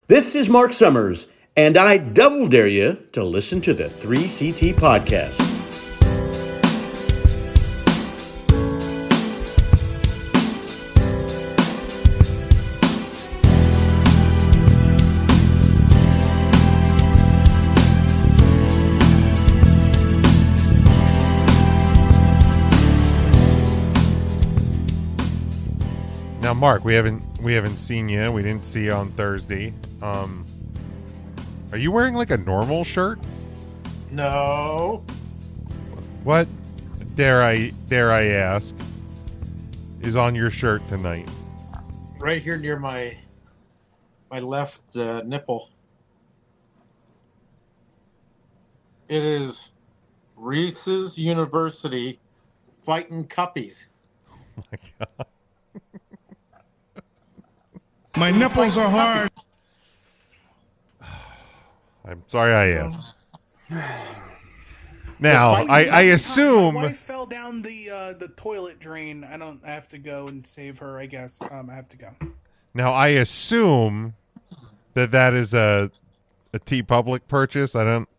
This is Mark Summers, and I double dare you to listen to the 3CT podcast. Now, Mark, we haven't seen you. We didn't see you on Thursday. Are you wearing like a normal shirt? No. What, dare I ask, is on your shirt tonight? Right here near my left nipple. It is Reese's University Fighting Cuppies. Oh my God. My nipples are hard. I'm sorry I asked. Now, I assume... My wife fell down the toilet drain. I have to go and save her, I guess. I have to go. Now, I assume that is a T-Public purchase. I don't...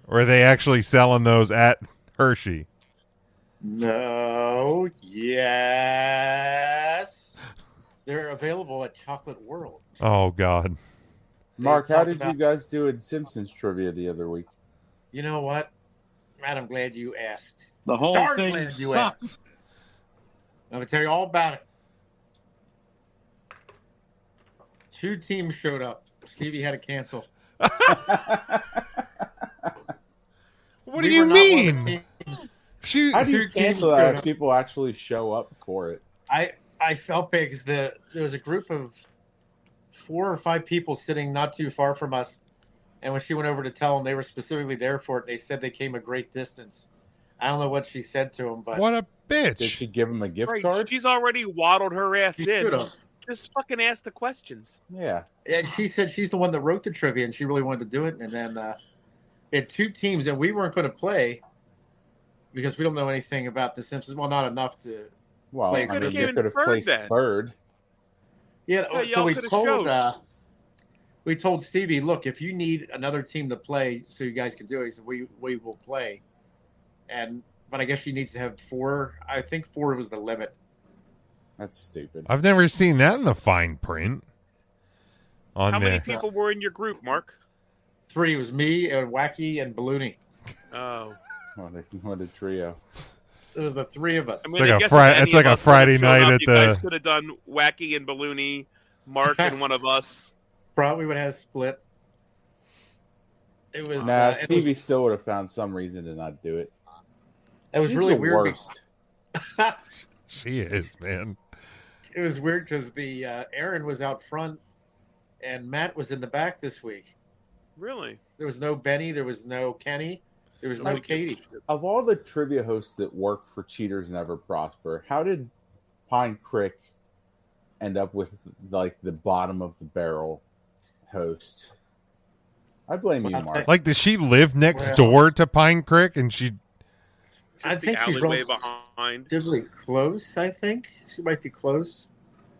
Or are they actually selling those at Hershey? No. Yes. They're available at Chocolate World. Oh, God. Mark, how did you guys do in Simpsons trivia the other week? You know what? Matt, I'm glad you asked. The whole thing sucks. I'm going to tell you all about it. 2 teams showed up. Stevie had to cancel. What do you mean? How do you cancel that if people actually show up for it? I felt bad because there was a group of 4 or 5 people sitting not too far from us, and when she went over to tell them they were specifically there for it, they said they came a great distance. I don't know what she said to them, but what a bitch! Did she give them a gift card? She's already waddled her ass she in. should've. Just fucking ask the questions. Yeah. And she said she's the one that wrote the trivia, and she really wanted to do it. And then they had 2 teams, and we weren't going to play because we don't know anything about The Simpsons. Well, not enough to. Well, play. I mean, Could've they came in could have third placed then. third. Yeah, Yeah, so y'all could've we told Stevie, look, if you need another team to play so you guys can do it, he said, we will play. But I guess she needs to have 4. I think 4 was the limit. That's stupid. I've never seen that in the fine print. How many people were in your group, Mark? 3 was me and Wacky and Balloony. Oh. What a trio. It was the 3 of us. I mean, It's like a Friday night at you the... guys could have done Wacky and Balloony, Mark and one of us. Probably would have split. It was Stevie still would have found some reason to not do it. It was She's really the weird. Worst. She is, man. It was weird because the Aaron was out front and Matt was in the back this week. Really? There was no Benny. There was no Kenny. There was no Katie. Of all the trivia hosts that work for Cheaters Never Prosper, how did Pine Creek end up with like the bottom of the barrel host? I blame you, Mark. Like, does she live next door to Pine Creek? And she... I think she's alleyway behind. relatively close. I think she might be close.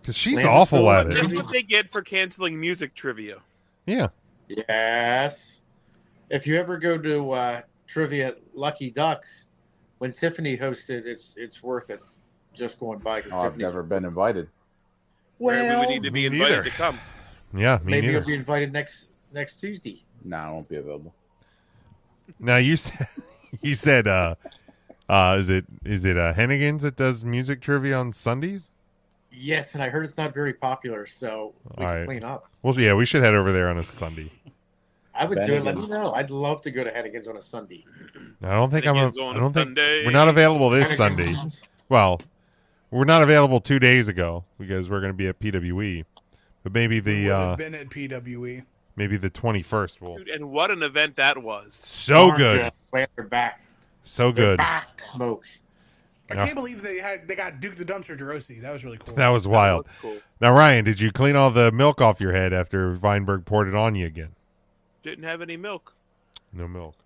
Because she's awful at it. That's what they get for canceling music trivia. Yeah. Yes. If you ever go to trivia at Lucky Ducks, when Tiffany hosted, it's worth it. Just going by. I've never been invited. Well, we would need to be invited to come. Yeah, maybe neither. you'll be invited next Tuesday. No, I won't be available. Now you said is it Hennigan's that does music trivia on Sundays? Yes, and I heard it's not very popular, so we can clean up. Well, yeah, we should head over there on a Sunday. I would do it. Let me know. I'd love to go to Hennigan's on a Sunday. I don't think Sunday. we're not available this Sunday. Hennigan's. Well, we're not available 2 days ago because we're going to be at PWE. But maybe We would have been at PWE. Maybe the 21st will. Dude, and what an event that was. So good. Glad they're back. So good. Back. Smoke. I can't believe they got Duke the Dumpster DeRossi. That was really cool. That was wild. That was cool. Now, Ryan, did you clean all the milk off your head after Weinberg poured it on you again? Didn't have any milk. No milk.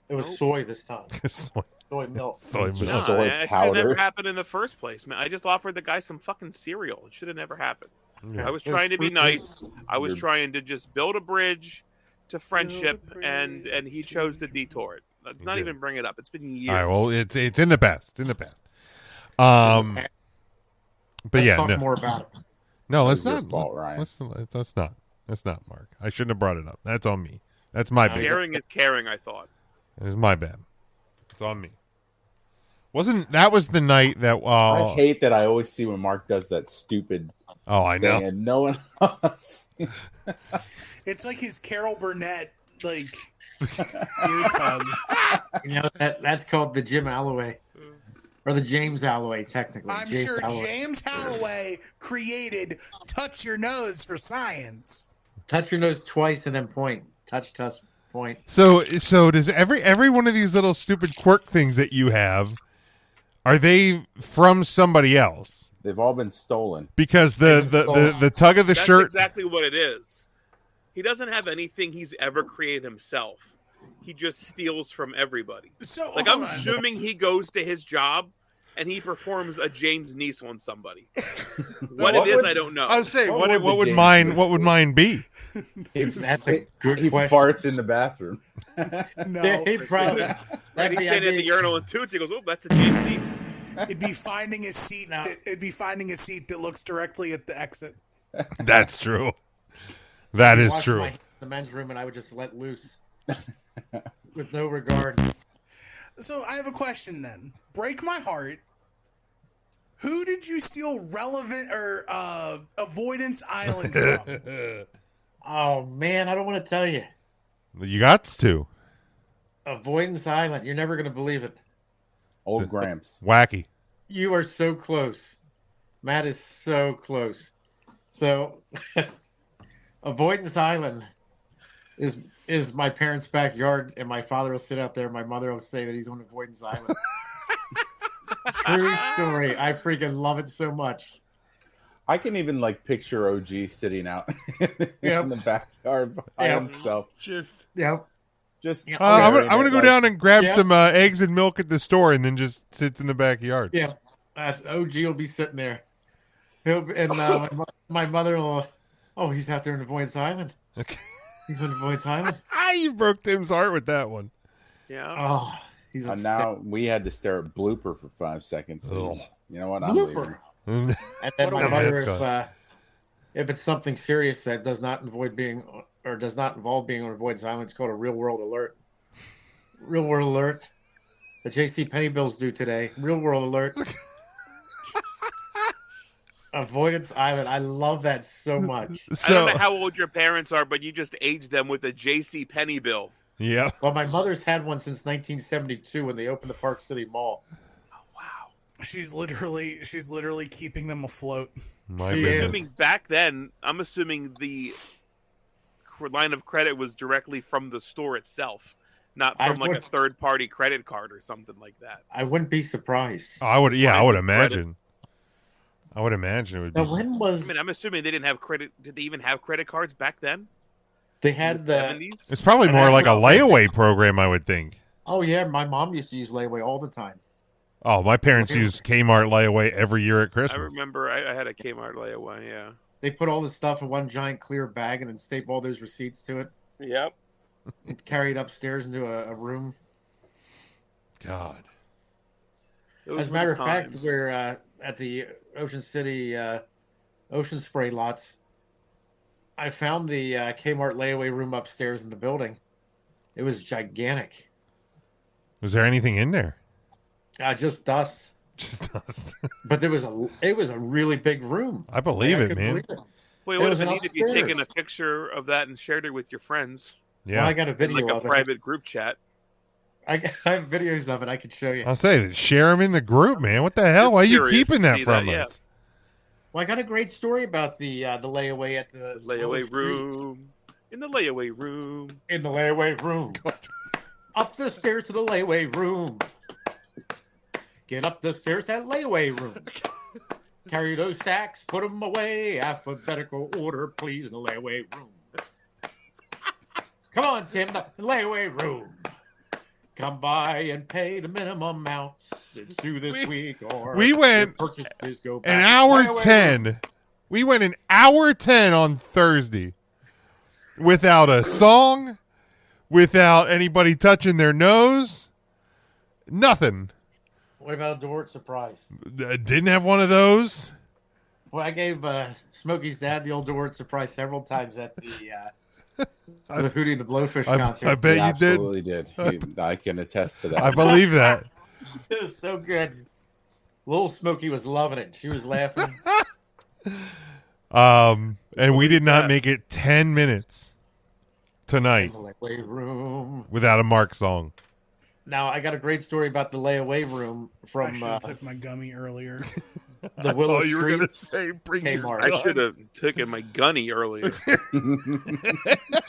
It was soy this time. soy milk. Soy Just milk. soy It should have powder. never happened in the first place, man. I just offered the guy some fucking cereal. It should have never happened. Yeah. I was trying to be nice. I was You're- trying to just build a bridge to friendship, and he chose to detour it. Let's not did. even bring it up. It's been years. All right. Well, it's in the past. It's in the past. But Let's yeah, talk no, more about it. no, That let's was your not. fault, Ryan. Let's not. That's not Mark. I shouldn't have brought it up. That's on me. That's my bad. Caring is caring, I thought. It's my bad. It's on me. That was the night that? I hate that I always see when Mark does that stupid Oh, I know. thing and no one else. It's like his Carol Burnett, like, ear tug. You know, that's called the Jim Alloway. Or the James Alloway, technically. I'm James sure Alloway. James Holloway created Touch Your Nose for science. Touch your nose twice and then point. Touch, point. So does every one of these little stupid quirk things that you have, are they from somebody else? They've all been stolen. Because the tug of the That's shirt. exactly what it is. He doesn't have anything he's ever created himself. He just steals from everybody. So Like, hold I'm on. assuming he goes to his job and he performs a James Neeson on somebody. What it is, I don't know. I was saying, What what would would James mine? do? What would mine be? That's a good He question. farts in the bathroom. No, He'd probably. Right, that'd he's be- standing at the urinal and toots. He goes, "Oh, that's a James Neeson." it'd be finding a seat. No. It'd be finding a seat that looks directly at the exit. That's true. That is Wash true. my hands in the men's room, and I would just let loose with no regard. So I have a question then. Break my heart. Who did you steal relevant or avoidance island from? Oh man, I don't want to tell you. You got to. Avoidance Island. You're never going to believe it. Old Gramps. Wacky. You are so close. Matt is so close. So, Avoidance Island is my parents' backyard, and my father will sit out there. My mother will say that he's on Avoidance Island. True story. I freaking love it so much. I can even like picture OG sitting out in the backyard by Yep. himself. Yep. Just Yeah. I'm staring gonna at, go like, down and grab Yeah. some eggs and milk at the store, and then just sits in the backyard. Yeah. That's OG will be sitting there. My mother will. Oh, he's out there in Avoidance Island. Okay. He's on Avoidance Island. You broke Tim's heart with that one. Yeah. Oh, he's And upset. now we had to stare at Blooper for 5 seconds. Ugh. You know what? I'm Blooper. leaving. And then my What a mother, man's if it's something serious that does not involve being on Avoidance Island, it's called a real world alert. Real world alert. The J.C. Penney bills do today. Real world alert. Avoidance Island. I love that so much. I don't So know how old your parents are, but you just aged them with a J.C. Penney bill. yeah, Well, my mother's had one since 1972 when they opened the Park City Mall. Wow. She's literally keeping them afloat. my She goodness. is. Assuming back then, I'm assuming the line of credit was directly from the store itself, not I from like a would- third-party credit card or something like that. I wouldn't be surprised. I would. Yeah, I Fine would with credit. imagine. I would imagine it would be. Now, when was I mean, I'm assuming they didn't have credit. Did they even have credit cards back then? they In had the the? 70s? It's probably more like a layaway program, I would think. Oh yeah, my mom used to use layaway all the time. Oh, my parents Okay. used Kmart layaway every year at I Christmas. remember I had a Kmart layaway. Yeah. They put all the stuff in one giant clear bag and then staple all those receipts to it Yep. and carry it upstairs into a room. God. As a matter of fact, we're at the Ocean City Ocean Spray lots. I found the Kmart layaway room upstairs in the building. It was gigantic. Was there anything in there? Just dust. Just us. But it was a really big room. I believe it, couldn't man. believe it. Well, it It would was have been an neat if you'd taken a upstairs. picture of that and shared it with your friends, Well, Yeah. I got a in video like a of it. private group chat. I have videos of it. I could show you. I'll say share them in the group, man. What the hell? Why are you Curious keeping to that see from that, yeah. us? Well, I got a great story about the layaway at the Layaway street. room. In the layaway room. In the layaway room. Up the stairs to the layaway room. Get up the stairs to that layaway room. Carry those stacks, put them away. Alphabetical order, please, in the layaway room. Come on, Tim, the layaway room. Come by and pay the minimum amount. It's due this week, or we went your purchases go back. An hour Layaway room. 10. We went an hour 10 on Thursday without a song, without anybody touching their nose, nothing. What about a Dort surprise? Didn't have one of those. Well, I gave Smokey's dad the old Dort surprise several times at the Hootie and the Blowfish concert. I bet He you absolutely did. I can attest to that. I believe that. It was so good. Little Smokey was loving it. She was laughing. And we did not make it 10 minutes tonight Layaway room. without a Mark song. Now, I got a great story about the layaway room I from should have took my gummy earlier. the Willow you were Street. gonna say bring your Kmart. I should have taken my gunny earlier.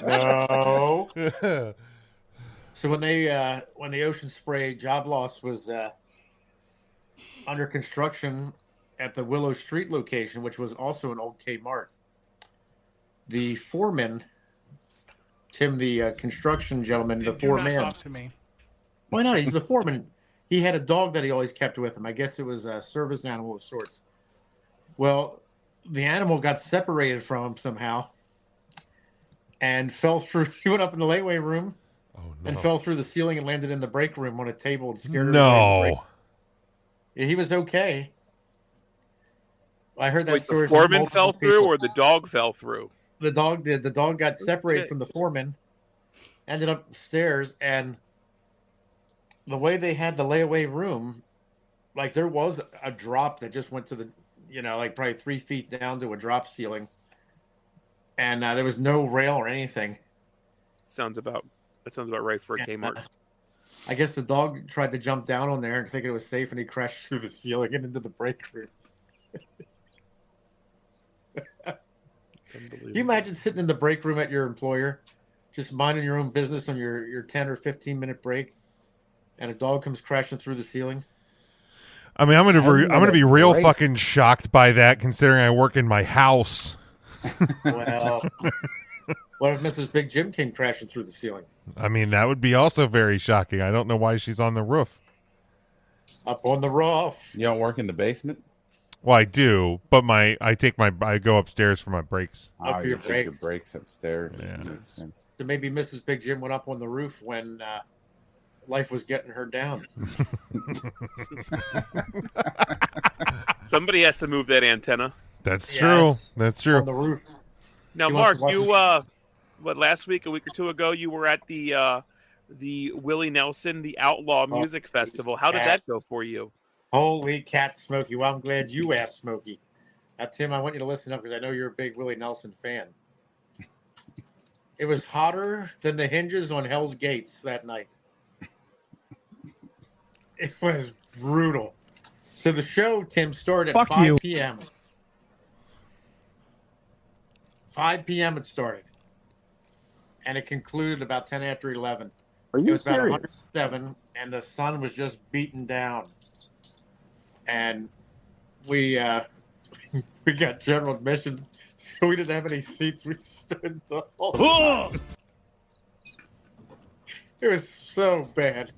No. So when the Ocean Spray job loss was under construction at the Willow Street location, which was also an old Kmart, the foreman, Tim, the construction gentleman, the Do not foreman. talk to me. Why not? He's the foreman. He had a dog that he always kept with him. I guess it was a service animal of sorts. Well, the animal got separated from him somehow and fell through. He went up in the layaway room and fell through the ceiling and landed in the break room on a table and scared everybody in the break. Yeah, he was okay. I heard that Wait, story. the foreman from fell multiple through, people. or the dog fell through? The dog did. The dog got separated from the foreman, ended up upstairs, and the way they had the layaway room, like there was a drop that just went to the, like probably 3 feet down to a drop ceiling, and there was no rail or anything. That sounds about right for a Kmart. I guess the dog tried to jump down on there and thinking it was safe, and he crashed through the ceiling and into the break room. Can you imagine sitting in the break room at your employer, just minding your own business on your 10 or 15-minute break, and a dog comes crashing through the ceiling? I mean, I'm gonna be real fucking shocked by that, considering I work in my house. Well, what if Mrs. Big Jim came crashing through the ceiling? I mean, that would be also very shocking. I don't know why she's on the roof. Up on the roof. You don't work in the basement? Well, I do, but I go upstairs for my breaks. Up You your take your breaks. breaks upstairs. Yeah. Makes sense. So maybe Mrs. Big Jim went up on the roof when life was getting her down. Somebody has to move that antenna. That's Yes. true. That's true. On the roof. Now, He Mark, wants to you watch last week, a week or two ago, you were at the Willie Nelson, the Outlaw Music Festival. How did that go for you? Holy cat, Smokey. Well, I'm glad you asked, Smokey. Now, Tim, I want you to listen up because I know you're a big Willie Nelson fan. It was hotter than the hinges on Hell's Gates that night. It was brutal. So the show, Tim, started at 5 p.m. 5 p.m. it started. And it concluded about 10 after 11. Are It you was about serious? 107, and the sun was just beating down. And we we got general admission, so we didn't have any seats. We stood the whole time. It was so bad.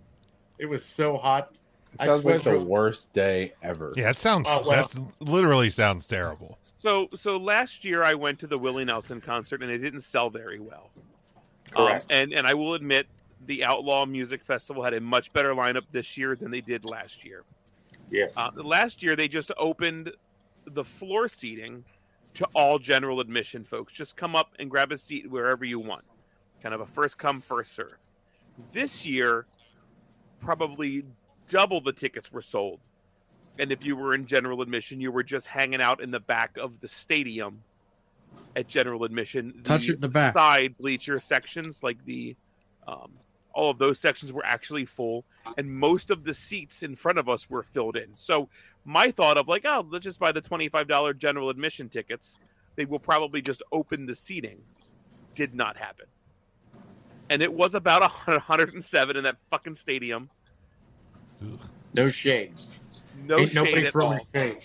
It was so hot. It sounds like the swear- worst day ever. Yeah, it sounds. Oh, well. That's literally sounds terrible. So last year I went to the Willie Nelson concert and it didn't sell very well. Correct. And I will admit the Outlaw Music Festival had a much better lineup this year than they did last year. Yes. Last year they just opened the floor seating to all general admission folks. Just come up and grab a seat wherever you want. Kind of a first come, first serve. This year, probably double the tickets were sold. And if you were in general admission, you were just hanging out in the back of the stadium at general admission. Touch it in the back. Side bleacher sections, like all of those sections were actually full, and most of the seats in front of us were filled in. So my thought of like, oh, let's just buy the $25 general admission tickets. They will probably just open the seating. Did not happen. And it was about 107 in that fucking stadium. No shade. No Ain't shade nobody at throwing all. shade.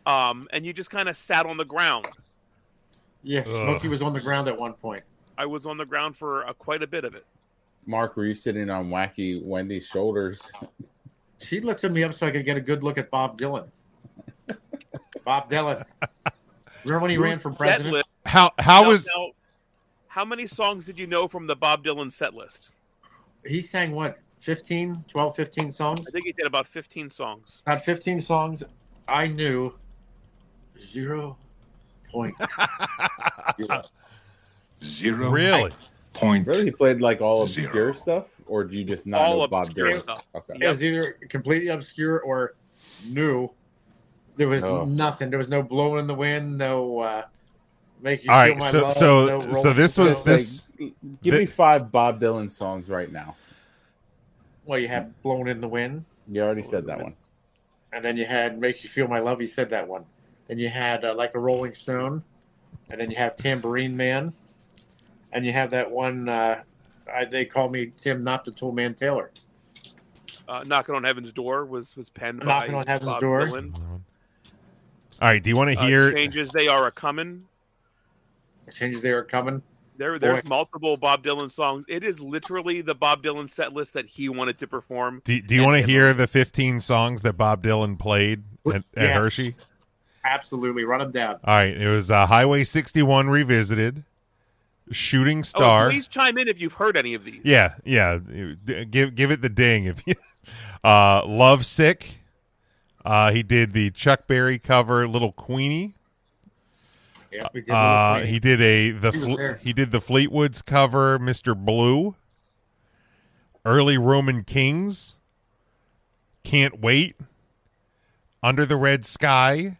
And you just kind of sat on the ground. Yeah, Smokey was on the ground at one point. I was on the ground for quite a bit of it. Mark, were you sitting on Wacky Wendy's shoulders? She lifted me up so I could get a good look at Bob Dylan. Bob Dylan. Remember when he ran for president? list. How Now- was now, how many songs did you know from the Bob Dylan set list? He sang what, 15 songs? I think he did about 15 songs. About 15 songs. I knew 0. Zero really? point. Really, he played like all Zero. obscure stuff, or do you just not All know Bob obscure Dylan? stuff. Okay. It was either completely obscure or new. There was Oh. nothing. There was no blowing in the wind, no make you All feel right, my so love. so no so Rolling this was Stones. this. Give me 5 Bob Dylan songs right now. Well, you have Blowing in the Wind, You already said that one. and then you had Make You Feel My Love. You said that one. Then you had Like a Rolling Stone, and then you have Tambourine Man, and you have that one. They call me Tim, not the Tool Man Taylor. Knocking on Heaven's Door was penned Knocking by on Heaven's Bob Door. Dylan. All right, do you want to hear? Changes They Are a Coming. Changes They Are Coming. There's Boy. multiple Bob Dylan songs. It is literally the Bob Dylan set list that he wanted to perform. Do you want to hear the 15 songs that Bob Dylan played at Yes. Hershey? Absolutely, run them down. All right, it was Highway 61 Revisited, Shooting Star. Oh, please chime in if you've heard any of these. Yeah. Give it the ding if you. Love Sick. He did the Chuck Berry cover, Little Queenie. Yeah, we did Little Queenie. He did there. he did the Fleetwoods cover, Mr. Blue. Early Roman Kings. Can't Wait. Under the Red Sky.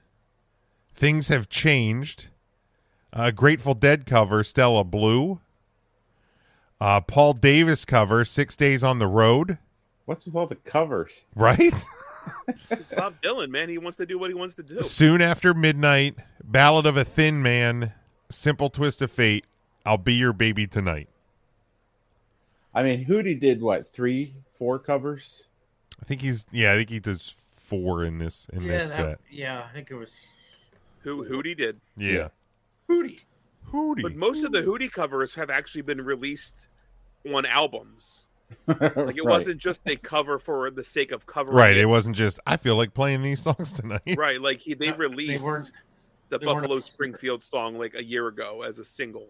Things Have Changed. Grateful Dead cover, Stella Blue. Paul Davis cover, 6 Days on the Road. What's with all the covers? Right? It's Bob Dylan, man. He wants to do what he wants to do. Soon After Midnight. Ballad of a Thin Man. Simple Twist of Fate. I'll Be Your Baby Tonight. I mean, Hootie did what, 3, 4 covers? I think he does 4 in this set. Yeah, I think it was Hootie did. Yeah. Hootie. Hootie. But most of the Hootie covers have actually been released on albums. Like it wasn't just a cover for the sake of covering. Right. It wasn't just I feel like playing these songs tonight. Right. Like they released weren't- the they weren't Buffalo a- Springfield song like a year ago as a single.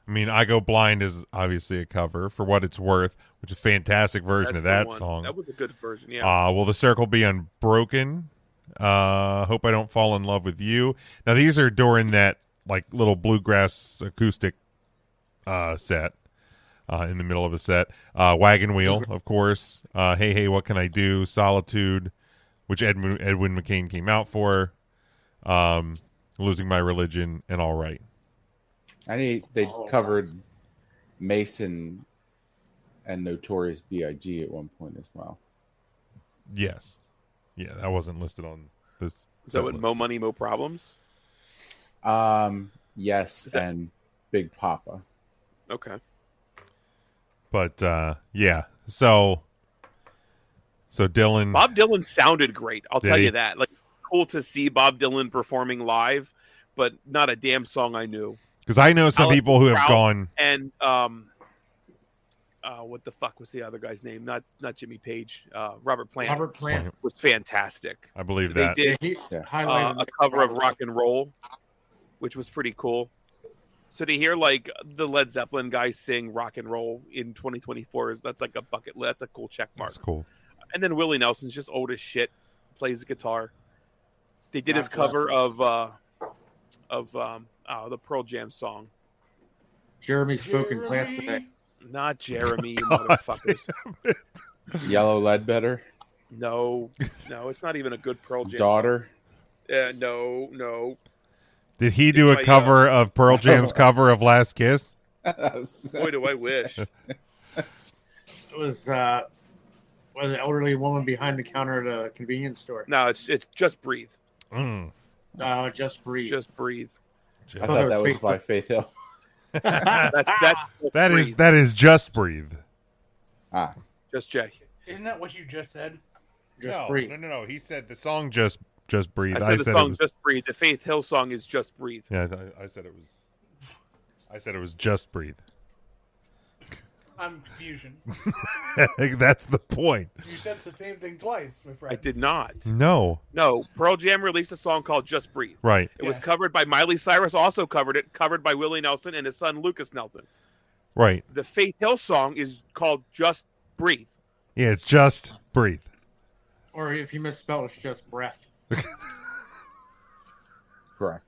I mean, I Go Blind is obviously a cover for what it's worth, which is a fantastic version That's of the that one. song. That was a good version. Yeah. Will the Circle Be Unbroken? Hope I Don't Fall in Love with You. Now these are during that like little bluegrass acoustic set in the middle of a set. Wagon Wheel, of course. Hey Hey What Can I Do? Solitude, which Edwin McCain came out for. Losing My Religion and All Right. They covered Mason and Notorious B.I.G. at one point as well. Yes. Yeah, that wasn't listed on this. Is that what Mo Money Mo Problems? Yes, and Big Papa. Okay. But yeah, so Dylan. Bob Dylan sounded great. I'll Did tell he? you that. Like cool to see Bob Dylan performing live, but not a damn song I knew. Because I know some Alex people who have Prout gone. And what the fuck was the other guy's name? Not Jimmy Page. Robert Plant. Robert Plant. Was fantastic. I believe They that. did He Yeah. highlighted a cover of Rock and Roll, which was pretty cool. So to hear like the Led Zeppelin guys sing Rock and Roll in 2024 that's like a bucket list. That's a cool check mark. That's cool. And then Willie Nelson's just old as shit, plays the guitar. They did God his cover bless of the Pearl Jam song. Jeremy spoke in class today. Not Jeremy, you motherfuckers. Yellow Ledbetter. No, it's not even a good Pearl Jam. Daughter. Song. No. Did he do a my, cover of Pearl Jam's cover of Last Kiss? Boy, do I wish. It was an elderly woman behind the counter at a convenience store. No, it's Just Breathe. Just breathe. Just Breathe. I thought that was by Faith Hill. That is Just Breathe. Ah, Just Jay. Isn't that what you just said? Just breathe. No. He said the song Just Breathe. I said the song it was, Just Breathe. The Faith Hill song is Just Breathe. Yeah, I said it was Just Breathe. I'm confusion. That's the point. You said the same thing twice, my friend. I did not. No. No, Pearl Jam released a song called "Just Breathe." Right. It was Yes. covered by Miley Cyrus. Also covered by Willie Nelson and his son Lucas Nelson. Right. The Faith Hill song is called "Just Breathe." Yeah, it's just breathe. Or if you misspell, it's just breath. Correct.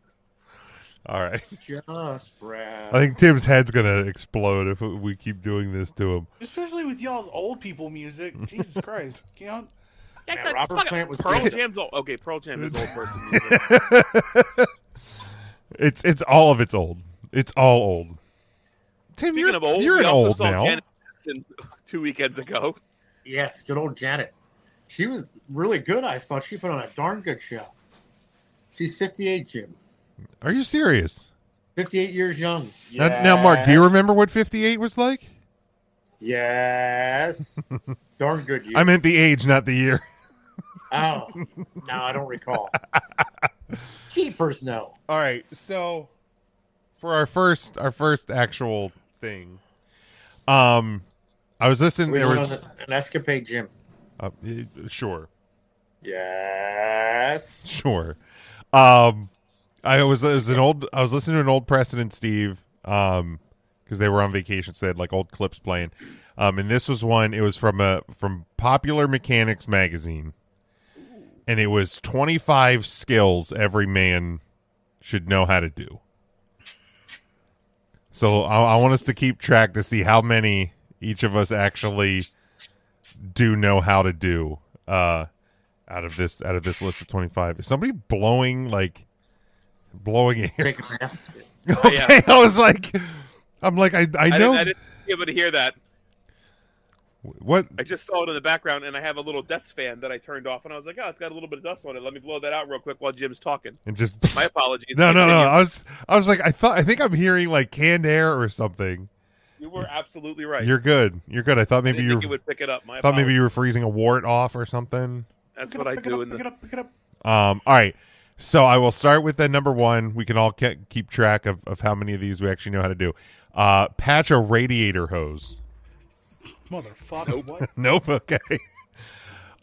All right. Just breath. I think Tim's head's gonna explode if we keep doing this to him. Especially with y'all's old people music. Jesus Christ. You know? Yeah, Robert Plant was Pearl great. Jam's old. Okay, Pearl Jam is old person music. It's all of it's old. It's all old. Tim, Speaking of old, you're we an also old saw now. Janet Jackson 2 weekends ago. Yes, good old Janet. She was really good, I thought. She put on a darn good show. She's 58, Jim. Are you serious? 58 years young. Now, Mark, do you remember what 58 was like? Yes. Darn good year. I meant the age, not the year. Oh, no, I don't recall. Keepers, no. All right, so for our first actual thing, I was listening. We There went was on an escapade, Jim. sure, Yes. sure. I was listening to an old Preston and Steve, because they were on vacation, so they had like old clips playing. And this was one. It was from Popular Mechanics magazine, and it was 25 skills every man should know how to do. So I want us to keep track to see how many each of us actually do know how to do out of this list of 25. Is somebody blowing air? Take a bath. Okay, Yeah. I was like, I know I didn't be able to hear that. what. I just saw it in the background, and I have a little desk fan that I turned off, and I was like, "Oh, it's got a little bit of dust on it. Let me blow that out real quick while Jim's talking." And just My apologies. no. Continue. I was like, I think I'm hearing like canned air or something. You were absolutely right. You're good. I thought I maybe didn't you think it would pick it up. My thought maybe apologies. you were freezing a wart off or something. That's Pick it what up, I pick it do up, in pick the. it up, pick it up. All right. So I will start with the number one. We can all keep track of how many of these we actually know how to do. Patch a radiator hose. Motherfucker, what? Nope. Okay.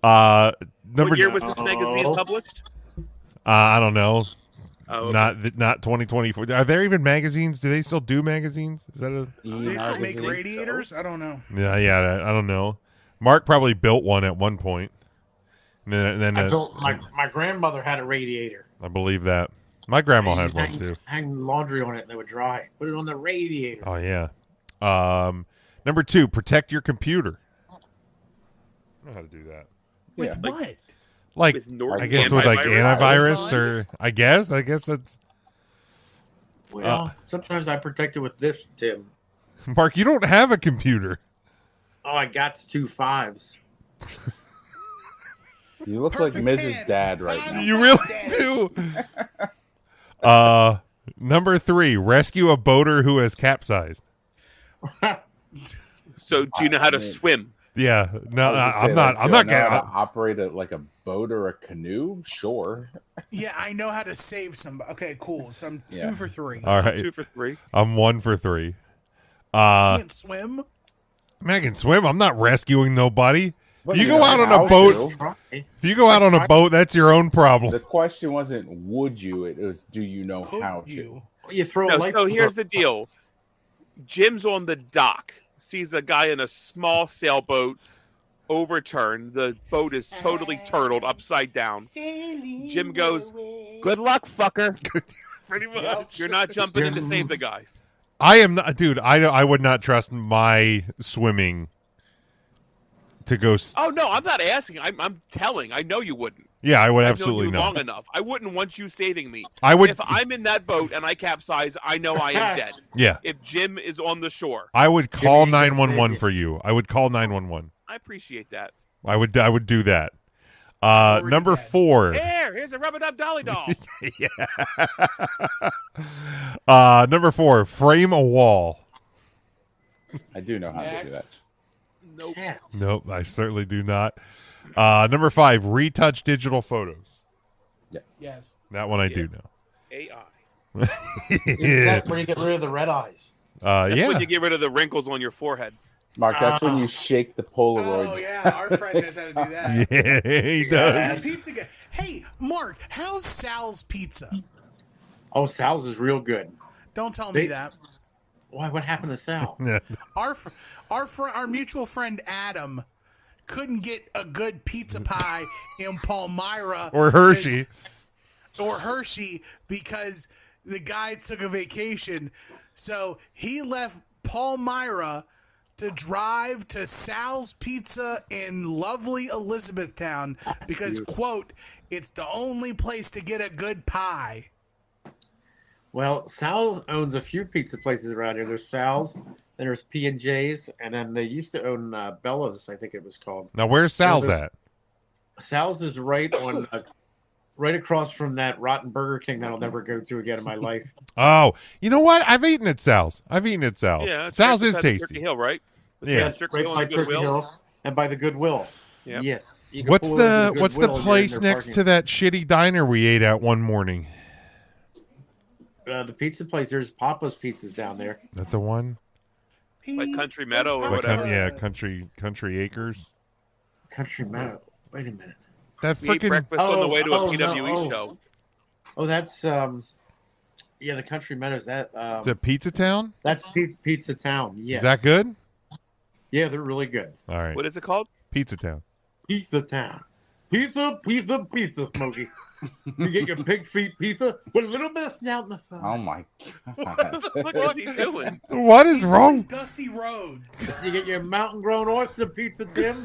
Number What year was this magazine Oh. published? I don't know. Oh, okay. Not 2024. Are there even magazines? Do they still do magazines? Is that a? Do they still make E-magazine. radiators? I don't know. Yeah. I don't know. Mark probably built one at one point. And then I built my grandmother had a radiator. I believe that my grandma had one Hang- too. Hang laundry on it and they would dry. Put it on the radiator. Oh yeah. Number two, protect your computer. I know how to do that. With Yeah. what? Like With Norton I guess with like antivirus? antivirus or I guess that's Well, sometimes I protect it with this, Tim. Mark. You don't have a computer. Oh, I got 2 5s. You look Perfect like Mrs. 10. Dad right Five. now. You really do. Number three, rescue a boater who has capsized. So, do you know how to I mean- swim? Yeah, no, I was gonna I'm say, not. like, I'm do I not know how getting. to operate it like a boat or a canoe. Sure. Yeah, I know how to save somebody. Okay, cool. So I'm 2 Yeah. for 3. All right, 2 for 3. I'm 1 for 3. Can't swim. I mean, I can swim. I'm not rescuing nobody. But You you go know out on how a boat. to. If you go out on a boat, that's your own problem. The question wasn't would you, it was do you know Could how you? You throw a No, light so here's bulb. the deal. Jim's on the dock, sees a guy in a small sailboat overturned. The boat is totally turtled upside down. Jim goes, "Good luck, fucker." Pretty much. You're not jumping in to save the guy. I am not, dude. I would not trust my swimming to go. Oh no, I'm not asking. I'm telling. I know you wouldn't. Yeah, I would I've absolutely known you long not. enough. I wouldn't want you saving me. I would. If I'm in that boat and I capsize, I know I am dead. Yeah, If Jim is on the shore, I would call Jimmy, 911 for you. I would call 911. I appreciate that. I would do that. Already Number dead. 4. Here's a rubber-dub dolly doll. Number 4. Frame a wall. I do know how to do that. Nope. Cats. Nope, I certainly do not. Number 5. Retouch digital photos. Yes. That one I do know. AI. Is that where you get rid of the red eyes? That's Yeah. when you get rid of the wrinkles on your forehead. Mark, that's when you shake the Polaroids. Oh yeah, our friend knows how to do that. Yeah, he does. Pizza guy. Hey, Mark, how's Sal's Pizza? Oh, Sal's is real good. Don't tell me that. Why? What happened to Sal? Our mutual friend Adam couldn't get a good pizza pie in Palmyra Or Hershey. because the guy took a vacation. So he left Palmyra to drive to Sal's Pizza in lovely Elizabethtown because, quote, it's the only place to get a good pie. Well, Sal owns a few pizza places around here. There's Sal's, then there's P&J's, and then they used to own Bella's, I think it was called. Now, where's Sal's at? Sal's is right on, right across from that rotten Burger King that I'll never go to again in my life. Oh, you know what? I've eaten at Sal's. Yeah, Sal's is Turkey tasty. Hill, right? Yeah. Turkey Right Hill by and Turkey Goodwill. Hill and by the Goodwill. Yep. Yes. You can What's pull over to the Goodwill, you're in place their next parking. to that shitty diner we ate at one morning? The pizza place? There's Papa's Pizzas down there. Is that the one? Like Country Meadow or Like, whatever. yeah, Country Acres. Country Meadow. Wait a minute. That We ate freaking breakfast on the way to a Oh, no, PWE oh. show. Oh, that's yeah, the Country Meadows. That is it Pizza Town? that's Pizza Town. Yes. Is that good? Yeah, they're really good. All right, What is it called? Pizza Town. Pizza Town. Pizza, Smokey. You get your pig feet pizza with a little bit of snout in the side. Oh my god! What is he doing? What is wrong? Dusty Roads. You get your mountain grown oyster pizza, Tim.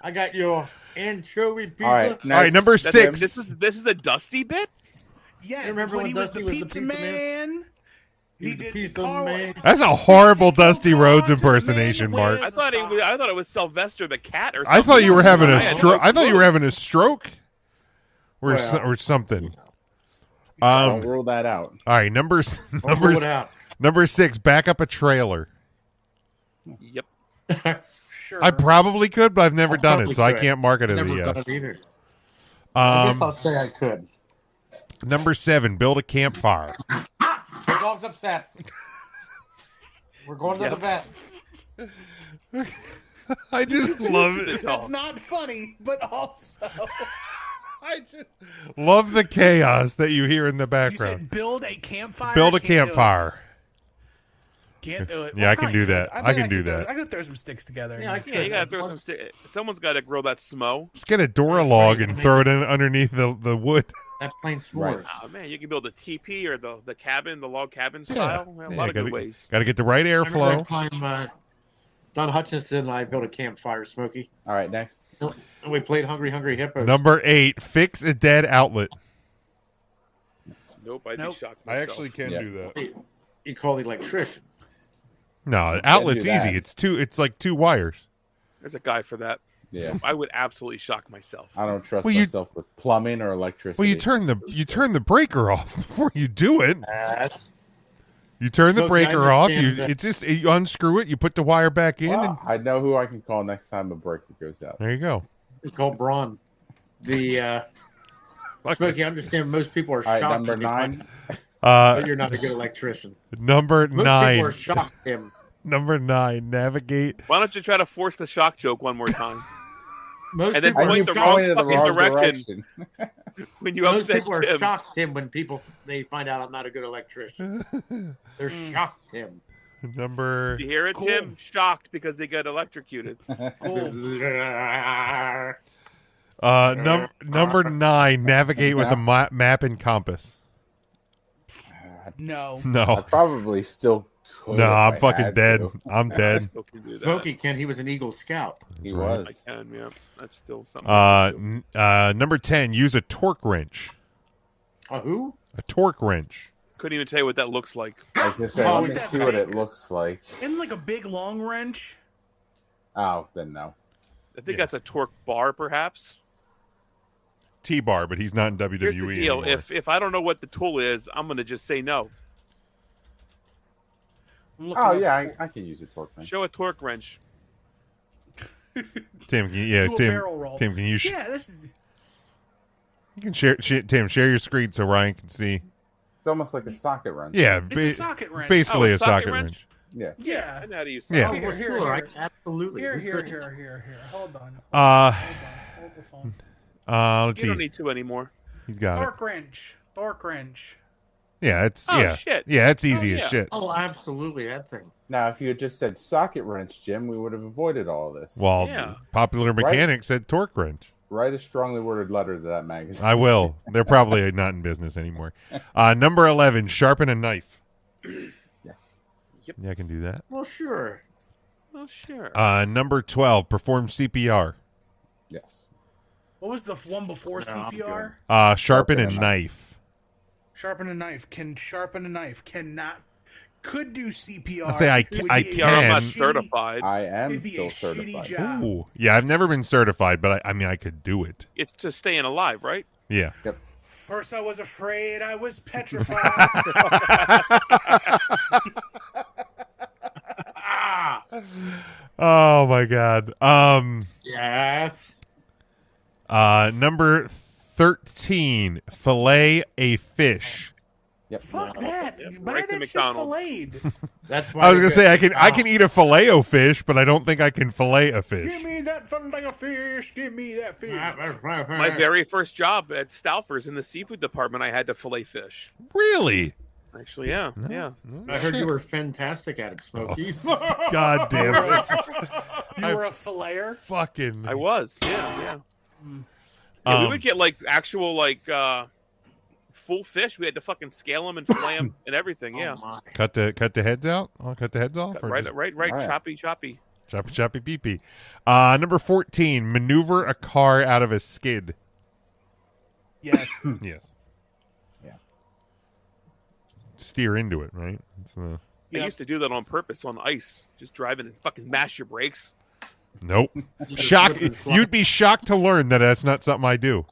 I got your anchovy pizza. All right, All right, number That's- 6. This is a Dusty bit? Yes, Remember it's when when he was Dusty the was the pizza pizza man. He was the pizza man. That's a horrible Dusty Go Rhodes on to the man impersonation, who Mark. wears I thought it was Sylvester the cat or something. I thought you were having a I had stroke. no I thought you were clue. having a stroke, or Well. or something. Don't rule that out. All right, Don't rule it out. number 6. Back up a trailer. Yep. Sure. I probably could, but I've never done it, probably so I could. can't mark it as a Never done yes. it either. I guess I'll say I could. Number 7. Build a campfire. The dog's upset. We're going to the vet. I just love it. That's not funny, but also I just love the chaos that you hear in the you background. said build a campfire. Build a Can't do it. campfire. Can't do it. Yeah, I can probably do could. that. bet I can do throw- that. I could throw some sticks together. Yeah, I could. Yeah, you gotta throw some. Someone's got to grill that smo. Just get a Dora log and throw it in underneath the wood. That plain Right. s'mores. Oh man, you can build a teepee or the cabin, the log cabin style. A Yeah, lot of good ways. Got to get the right I remember airflow. that time Don Hutchinson and I built a campfire, Smokey. All right, next. And we played Hungry Hungry Hippos. Number 8. Fix a dead outlet. Nope, I'd Nope. be shocked. I Myself. actually can Yeah. do that. You call the electrician. No, outlet's do that. easy. It's like 2 wires. There's a guy for that. Yeah, I would absolutely shock myself. I don't trust Well, you- myself with plumbing or electricity. Well, you turn the breaker off before you do it. That's You turn the Look, I breaker off. understand that. You unscrew it. You put the wire back in, and Well, I know who I can call next time a breaker goes out. there you go. we call Braun. The Smokey, I understand most people are All right, shocked. number when they find 9. that you're not a good electrician. Number Most people 9. are shocked, Tim. Number 9. Navigate. Why don't you try to force the shock joke one more time? Most And then people I are point keep the shocked. wrong going in the fucking wrong direction. When you Most upset people are Tim. shocked, Tim, when they find out I'm not a good electrician. They're shocked, Tim. Number. You hear it, Cool. Tim? Shocked because they got electrocuted. Cool. Number 9. Navigate with a map and compass. No. I No, probably still could. no, if I'm I fucking had dead. to. I'm dead. Still can do that. Smokey, Ken, he was an Eagle Scout. He right. was. I can, yeah. That's still something. Number 10. Use a torque wrench. A who? A torque wrench. Couldn't even tell you what that looks like. I was just saying, Oh, let me is that see what big? it looks like. Isn't like a big long wrench? Oh, then no. I think Yeah. that's a torque bar, perhaps. T-bar, but he's not in WWE Here's the deal: anymore. if I don't know what the tool is, I'm gonna just say no. I'm looking Oh, up- yeah, I can use a torque wrench. Show a torque wrench. Tim, can you, Do a Tim, barrel roll. Tim, can you? Yeah, this is. You can share. Tim, share your screen so Ryan can see. It's almost like a socket wrench. Yeah, It's a socket wrench. basically Oh, a socket wrench. Yeah. Yeah. I know how to use Yeah. software. Oh, well, sure, absolutely. Here. Hold on. Hold the phone. Let's You don't see. need to anymore. He's got it. Torque wrench. Yeah, it's Oh, yeah. shit. Yeah, it's easy Oh, as yeah. shit. Oh, absolutely, that thing. Now, if you had just said socket wrench, Jim, we would have avoided all of this. Well, Yeah. Popular Mechanic said torque wrench. Write a strongly worded letter to that magazine. I will. They're probably not in business anymore. Number 11, sharpen a knife. Yes. Yeah, I can do that. Well, sure. Oh, sure. Number 12, perform CPR. Yes. What was the one before No, I'm CPR? Sharpen a knife. Sharpen a knife. Can sharpen a knife. Cannot. Could do CPR. I say I Would I be a Yeah, I'm not can. shitty- certified. I am It'd be still a certified. shitty job. Ooh. Yeah, I've never been certified, but I mean, I could do it. It's to staying alive, right? Yeah. First, I was afraid. I was petrified. Oh my god. Yes. Number 13, fillet a fish. Yep. Fuck that. Yeah, Buy right to that shit McDonald's. filleted. That's why I was you gonna get say I can McDonald's. eat a filet-o-fish, but I don't think I can fillet a fish. Give me that fillet of fish. Give me that fish. My very first job at Stouffer's in the seafood department, I had to fillet fish. Really? Actually, yeah. I heard you were fantastic at it, Smokey. God damn it. You were a filleter? Fucking. I was. Yeah. We would get like actual full fish. We had to fucking scale them and fillet them and everything. Yeah. Oh, my. Cut the heads out. I'll cut the heads off. Or Right. just All right. Choppy. choppy pee pee. Number 14, maneuver a car out of a skid. Yes. Yes. Yeah. Steer into it, right? It's, I Yep. used to do that on purpose on ice, just driving and fucking mash your brakes. nope. Shock. You'd be shocked to learn that that's not something I do.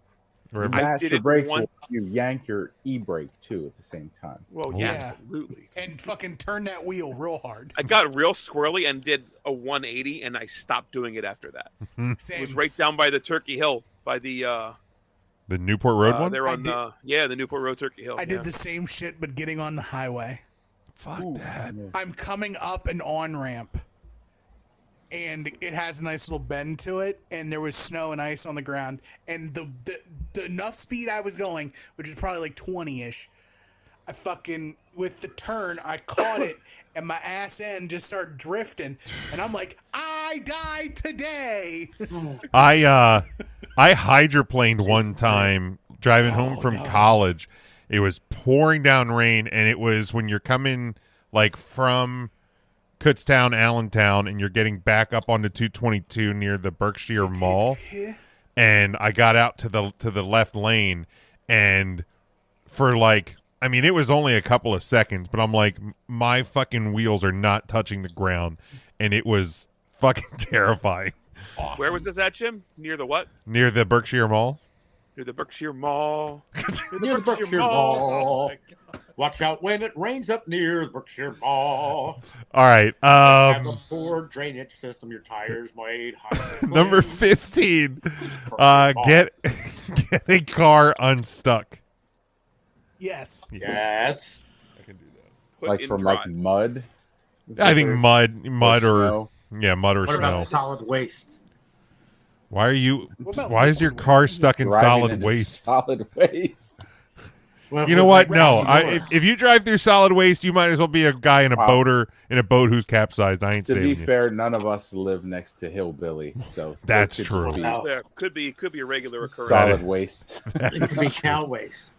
Or You I mash did your it brakes once. while you yank your e-brake too at the same time. Well, Yeah. yeah, absolutely. And fucking turn that wheel real hard. I got real squirrely and did a 180, and I stopped doing it after that. It Same. was right down by the Turkey Hill, by the the Newport Road one. They're I on did- the Newport Road Turkey Hill. I did the same shit, but getting on the highway. Fuck that. I'm coming up an on-ramp, and it has a nice little bend to it, and there was snow and ice on the ground, and the enough speed I was going, which is probably like 20-ish, I fucking, with the turn, I caught it, and my ass end just started drifting, and I'm like, I died today! I hydroplaned one time driving home from college. It was pouring down rain, and it was when you're coming like from Kutztown, Allentown, and you're getting back up onto 222 near the Berkshire Mall. And I got out to the left lane, and for like, I mean, it was only a couple of seconds, but I'm like, my fucking wheels are not touching the ground, and it was fucking terrifying. Awesome. Where was this at, Jim? Near the what? Near the Berkshire Mall. Near the Berkshire Mall. Near the Berkshire Mall. Watch out when it rains up near the Berkshire Mall. All right. Have a poor drainage system. Your tires might hide. Number 15. Get a car unstuck. Yes. Yes. I can do that. Put Like in from drive. like mud. I think mud or snow. yeah, mud or What snow. about solid waste? Why are you? What about Why is your liquid car waste? stuck in Driving solid into waste? Solid waste. Well, You it know was what? like No, Ralphie if you drive through solid waste, you might as well be a guy in a Wow. boat who's capsized. I ain't To be saving you. fair, none of us live next to Hillbilly, so That's it could just true. be Wow. There could be a regular occurrence. solid waste. That It could is be true. cow waste.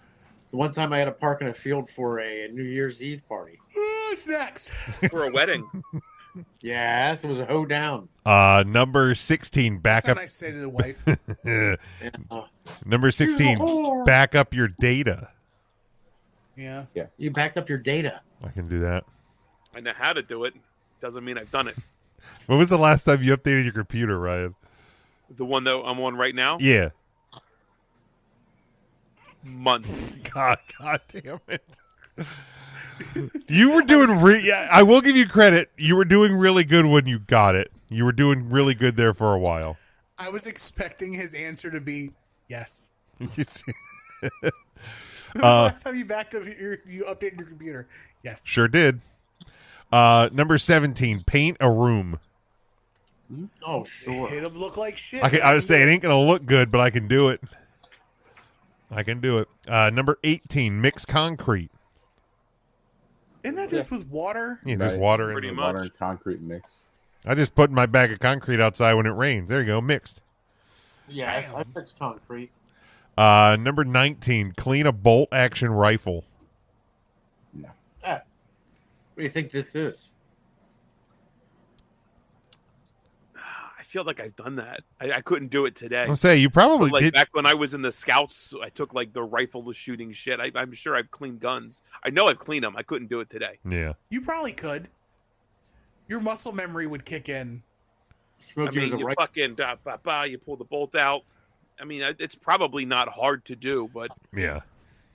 The one time I had to park in a field for a New Year's Eve party. Who's next? For a wedding. Yes, it was a hoedown. Number 16. Back That's up. not nice to say to the wife. Yeah. Number 16. Back up your data. Yeah. You backed up your data. I can do that. I know how to do it. Doesn't mean I've done it. When was the last time you updated your computer, Ryan? The one that I'm on right now, Yeah. months. God damn it. You were doing I will give you credit. You were doing really good when you got it. You were doing really good there for a while. I was expecting his answer to be yes. You see- When was the last time you backed up you updated your computer? Yes. Sure did. Number 17, paint a room. Oh, sure. It'll look like shit. I was saying it ain't gonna look good, but I can do it. I can do it. Number 18, mix concrete. Isn't that just with water? Yeah, there's Right. water in Pretty it. much. Water and concrete mix. I just put my bag of concrete outside when it rains. There you go, mixed. Yes, Damn. I fix concrete. Number 19, clean a bolt action rifle. No. What do you think this is? I feel like I've done that. I couldn't do it today. I'll say you probably But, like did. back when I was in the scouts, I took like the rifle shooting shit. I'm sure I've cleaned guns. I know I've cleaned them. I couldn't do it today. Yeah. You probably could. Your muscle memory would kick in. Smokey was a you right. fucking you pull the bolt out. I mean, it's probably not hard to do, but Yeah.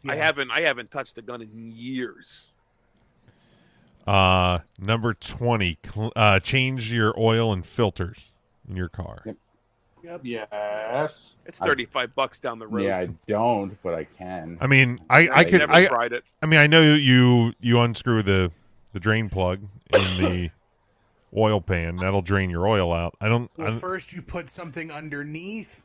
Yeah. I haven't touched a gun in years. Number 20, change your oil and filters in your car. Yep. Yes. It's $35 down the road. Yeah, I don't, but I can. I mean, I I've could never tried it. I mean, I know you unscrew the drain plug in the oil pan. That'll drain your oil out. I don't First you put something underneath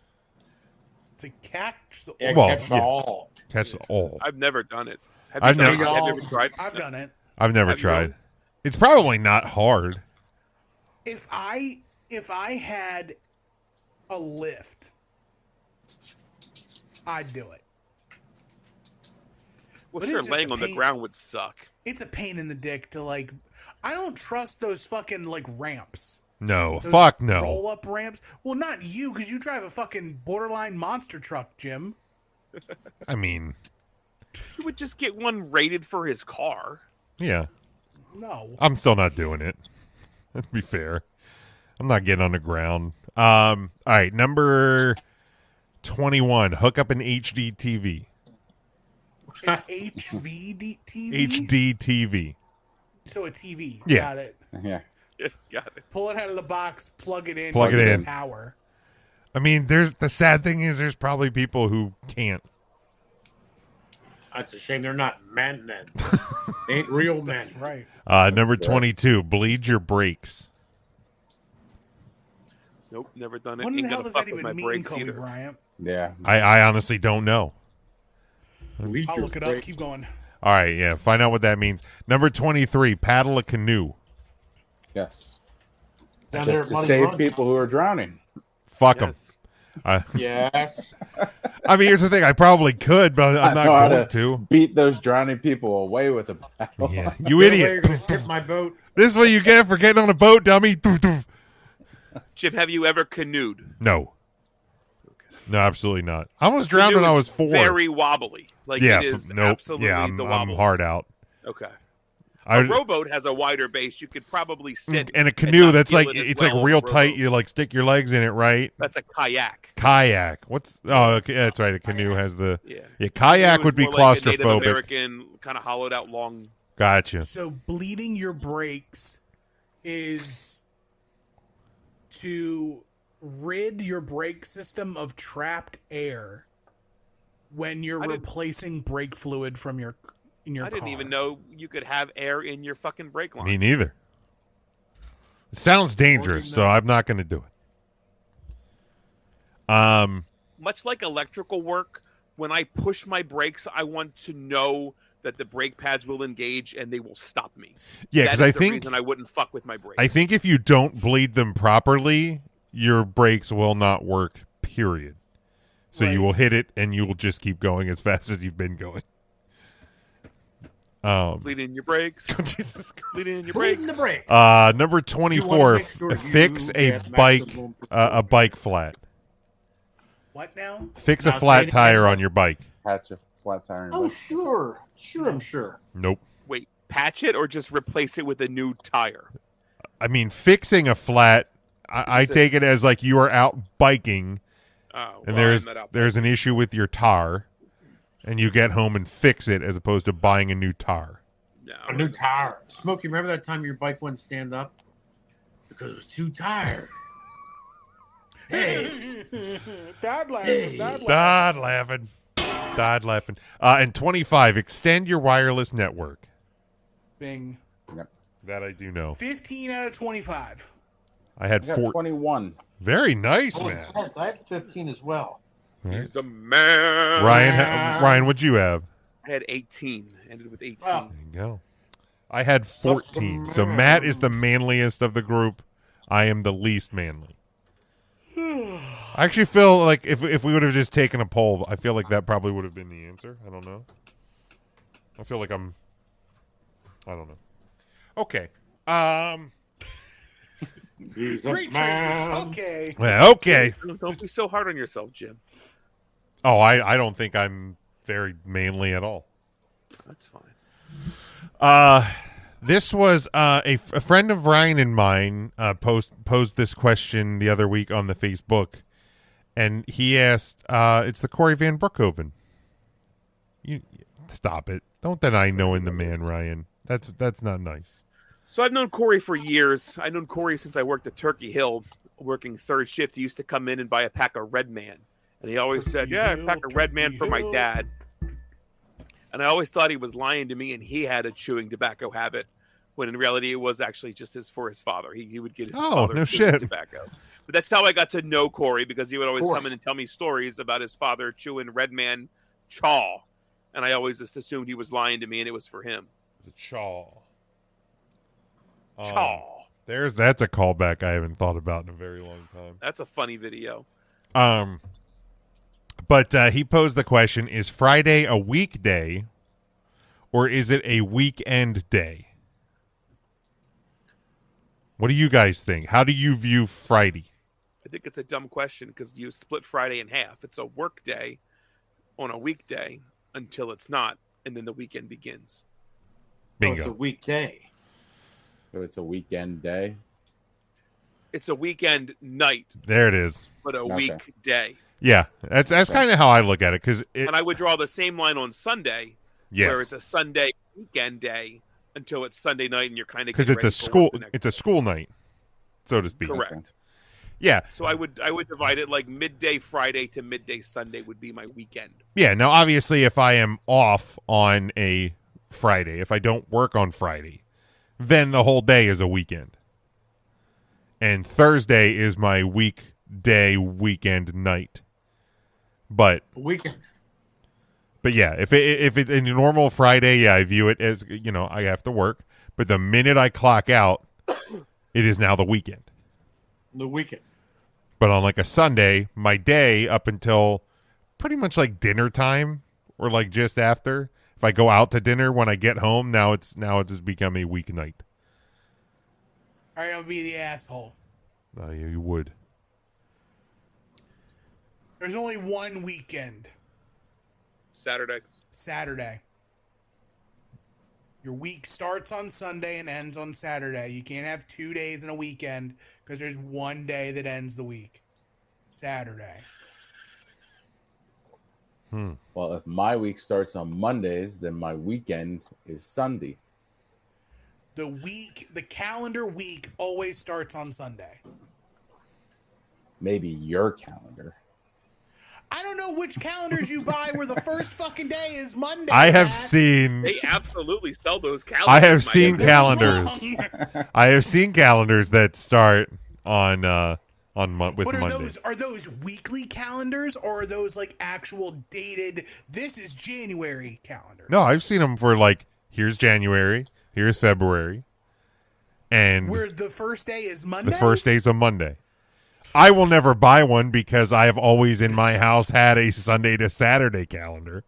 to catch the Yeah, Well, catch yes. all. catch the oil. I've never done it. Have I've you done never- it? Have you ever tried? I've done it. I've never Have you? tried. It's probably not hard. If I had a lift, I'd do it. Well, But sure, it's just laying a on the pain- ground would suck. It's a pain in the dick to like. I don't trust those fucking like ramps. No, Those fuck no. Roll up ramps. Well, not you, because you drive a fucking borderline monster truck, Jim. I mean, He would just get one rated for his car. yeah. No. I'm still not doing it. Let's be fair. I'm not getting on the ground. All right, number 21. Hook up an HD TV. An HVD TV. HD TV. So a TV. Yeah. Got it. Yeah. Got it. Pull it out of the box. Plug it in. Plug it give in. Power. I mean, the sad thing is there's probably people who can't. That's a shame they're not men then. They ain't real men. Right. Number correct. 22. Bleed your brakes. Nope, never done it. What in the Ain't hell gonna does fuck that with even my mean, brakes Kobe either. Bryant? Yeah. I honestly don't know. Leak I'll your look it up. brake. Keep going. All right, yeah. Find out what that means. Number 23. Paddle a canoe. Yes. Down there Just at to Muddy save Run. people who are drowning. Fuck them. Yes. Yes. I mean, here's the thing. I probably could, but I'm I not know how going to. beat those drowning people away with a paddle. Yeah, you Get away, idiot. You're gonna tip my boat. This is what you get for getting on a boat, dummy. Doof, doof. Jim, have you ever canoed? No. No, absolutely not. I almost drowned when Canoe I is was 4. Very wobbly. Like yeah, it is nope. absolutely Yeah, the I'm wobbles. hard out. Okay. I, A rowboat has a wider base. You could probably sit. and a canoe not that's feel like it as it's well like on a real tight. rowboat. You like stick your legs in it, right? That's a kayak. Kayak. What's? Oh, okay, that's right. A canoe has the. Yeah. Yeah, kayak Canoe would is be more like a Native claustrophobic. American kind of hollowed out long. Gotcha. So bleeding your brakes is to rid your brake system of trapped air when you're I didn't- replacing brake fluid from your I didn't even know you could have air in your fucking brake line. Me neither. It sounds dangerous, so I'm not going to do it. Much like electrical work, when I push my brakes, I want to know that the brake pads will engage and they will stop me. Yeah, That because is I the think reason I wouldn't fuck with my brakes. I think if you don't bleed them properly, your brakes will not work. Period. So you Right. will hit it, and you will just keep going as fast as you've been going. Bleed in your brakes. Jesus Christ. Bleed in your Bleed in brakes. the brake. Number You 24. wanna make sure Fix you a get bike, maximum a bike flat. What now? Fix a Now, flat say it tire again. on your bike. Patch a flat tire. in Oh, the- sure. Sure, I'm sure. Nope. Wait, patch it or just replace it with a new tire? I mean, fixing a flat. I take it as like you are out biking, Oh, and well, I'm not out there's an issue with your tire, and you get home and fix it as opposed to buying a new tire. No. A new tire. Smokey, remember that time your bike wouldn't stand up? Because it was too tired. Hey. Dad laughing. Hey. Dad laughing. Died laughing. Died laughing. And 25. Extend your wireless network. Bing. Yep. That I do know. 15 out of 25. I had I got 4. 21. Very nice, Holy man. shit, I had 15 as well. All right. He's a man. Ryan, what'd you have? I had 18. Ended with 18. Wow. There you go. I had 14. So Matt is the manliest of the group. I am the least manly. I actually feel like if we would have just taken a poll, I feel like that probably would have been the answer. I don't know. I feel like I don't know. Okay. Great transition. Okay. Yeah, okay. Don't be so hard on yourself, Jim. Oh, I don't think I'm very manly at all. That's fine. This was a friend of Ryan and mine posed this question the other week on the Facebook, and he asked, it's the Corey Van Brookhoven. You stop it. Don't deny knowing the man, Ryan. That's not nice. So I've known Corey for years. I've known Corey since I worked at Turkey Hill, working third shift. He used to come in and buy a pack of Red Man. And he always said, yeah, a pack of Red Man for my dad. And I always thought he was lying to me and he had a chewing tobacco habit, when in reality it was actually just for his father. He would get his father no chewing shit. tobacco. But that's how I got to know Corey, because he would always come in and tell me stories about his father chewing Red Man chaw. And I always just assumed he was lying to me and it was for him. The chaw. Chaw. That's a callback I haven't thought about in a very long time. That's a funny video. But he posed the question, is Friday a weekday or is it a weekend day? What do you guys think? How do you view Friday? I think it's a dumb question because you split Friday in half. It's a work day on a weekday until it's not, and then the weekend begins. Bingo. Oh, it's a weekday. So it's a weekend day. It's a weekend night, There it is. but a Okay. weekday. Yeah, that's kind of how I look at it. Because And I would draw the same line on Sunday, where it's yes, a Sunday weekend day until it's Sunday night, and you're kind of because it's a school night, so to speak. Correct. Yeah, So I would divide it like midday Friday to midday Sunday would be my weekend. yeah. Now, obviously, if I am off on a Friday, if I don't work on Friday, then the whole day is a weekend. And Thursday is my weekend night. But Weekend. yeah, if it's a normal Friday, yeah, I view it as, I have to work. But the minute I clock out, it is now the weekend. The weekend. But on like a Sunday, my day up until pretty much like dinner time or like just after, if I go out to dinner when I get home, now it has become a weeknight. All right, I'll be the asshole. Oh, you would. There's only one weekend. Saturday. Your week starts on Sunday and ends on Saturday. You can't have 2 days in a weekend because there's one day that ends the week. Saturday. Well, if my week starts on Mondays, then my weekend is Sunday. The calendar week always starts on Sunday. Maybe your calendar. I don't know which calendars you buy where the first fucking day is Monday. I have Matt. seen. They absolutely sell those calendars. I have Mike. seen They're calendars. wrong. I have seen calendars that start on with But Monday. are those weekly calendars or are those like actual dated? This is January calendars. No, I've seen them for like, here's January, here's February, and where the first day is Monday. the first day's a Monday. I will never buy one because I have always in my house had a Sunday to Saturday calendar.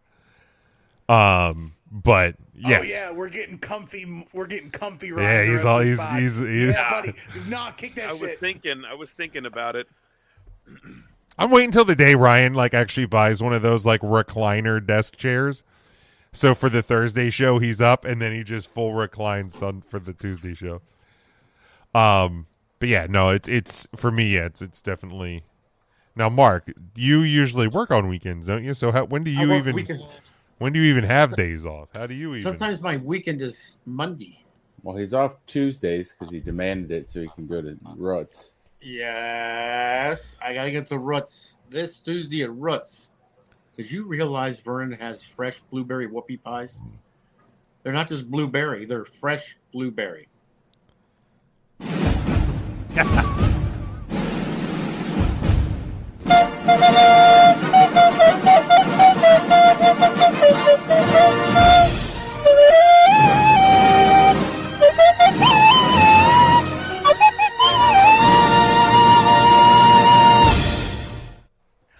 But yes. Oh yeah, we're getting comfy. We're getting comfy. Yeah, Right. he's all he's Yeah, buddy. Not kick that I was shit. thinking about it. I'm waiting until the day Ryan like actually buys one of those like recliner desk chairs. So for the Thursday show, he's up, and then he just full reclines on for the Tuesday show. But yeah, no, it's for me. Yeah, it's definitely. Now, Mark, you usually work on weekends, don't you? So when do you even have days off? How do you even? Sometimes my weekend is Monday. Well, he's off Tuesdays because he demanded it so he can go to Ruts. Yes, I gotta get to Ruts this Tuesday at Ruts. Did you realize Vernon has fresh blueberry whoopie pies? They're not just blueberry; they're fresh blueberry.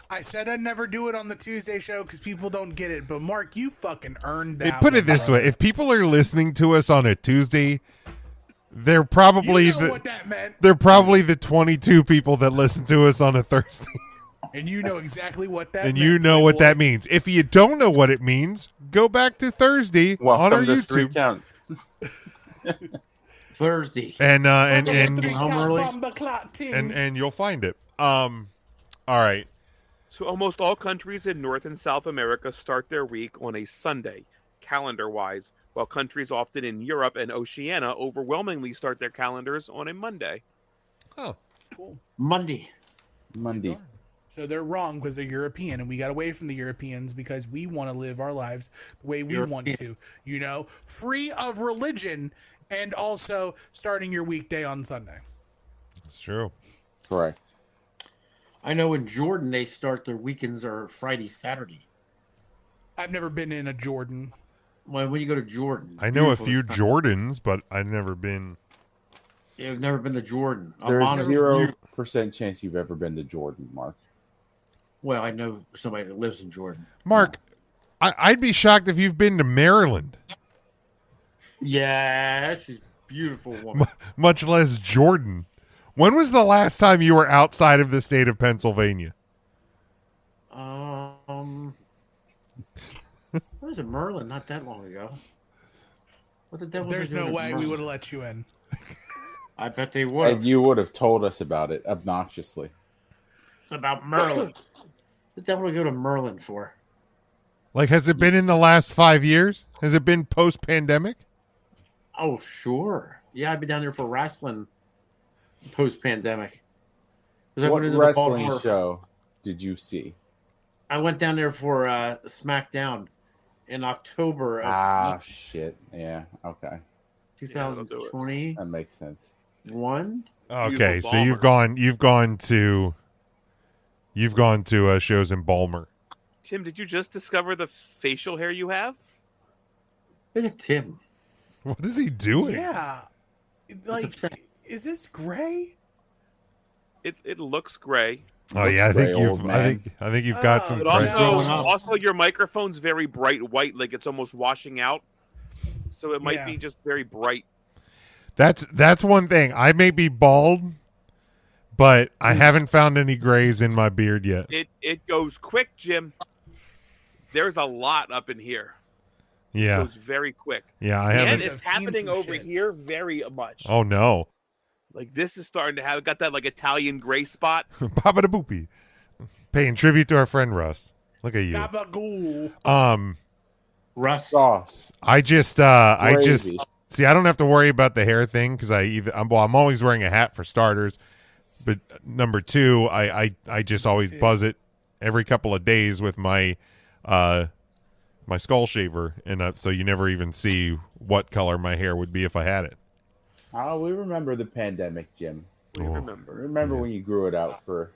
I said I'd never do it on the Tuesday show because people don't get it. But Mark, you fucking earned that. Put it this way: if people are listening to us on a Tuesday, they're probably what that meant. they're probably the 22 people that listen to us on a Thursday. And you know exactly what that And meant. you know what that means. If you don't know what it means, go back to Thursday on our Welcome to YouTube. 3 Count. Thursday. And you'll find it. All right. So almost all countries in North and South America start their week on a Sunday, calendar-wise, while countries often in Europe and Oceania overwhelmingly start their calendars on a Monday. Oh, Cool. Monday. So they're wrong because they're European, and we got away from the Europeans because we want to live our lives the way we want to, you know, free of religion, and also starting your weekday on Sunday. That's true. Correct. I know in Jordan they start their weekends are Friday, Saturday. I've never been in a Jordan. When you go to Jordan, I know a beautiful few country. Jordans, but I've never been. You've never been to Jordan. There's Amman- 0% chance you've ever been to Jordan, Mark. Well, I know somebody that lives in Jordan. Mark, I'd be shocked if you've been to Maryland, Yeah, she's a beautiful woman. much less Jordan. When was the last time you were outside of the state of Pennsylvania? I was in Merlin not that long ago. What the devil? There's no way we would have let you in. I bet they would. And you would have told us about it obnoxiously. About Merlin. What the devil would I go to Merlin for? Like, has it been in the last 5 years? Has it been post-pandemic? Oh, sure. Yeah, I've been down there for wrestling post-pandemic. 'Cause I What went into the wrestling Baltimore- show did you see? I went down there for SmackDown in October of Shit. Yeah, okay. 2021. That makes sense. Okay, so Balmer. you've gone to shows in Balmer. Tim, did you just discover the facial hair you have? Look at Tim. What is he doing? Yeah. Like, is this gray? It looks gray. Oh yeah, I think Gray old you've man. I think you've got some. But cra- growing up. also your microphone's very bright white, like it's almost washing out. So it might Yeah. be just very bright. That's one thing. I may be bald, but I haven't found any grays in my beard yet. It goes quick, Jim. There's a lot up in here. It Yeah, goes very quick. yeah, I And haven't. it's I've seen happening some over shit. here very much. Oh no, Like this is starting to have got that like Italian gray spot. Papa da Boopy, paying tribute to our friend Russ. Look at you. Gabagool. Russ. Sauce. I just Gravy. see. I don't have to worry about the hair thing because I'm always wearing a hat for starters. But number two, I just always buzz it every couple of days with my my skull shaver, and so you never even see what color my hair would be if I had it. Oh, we remember the pandemic, Jim. We Oh. remember. Remember when you grew it out for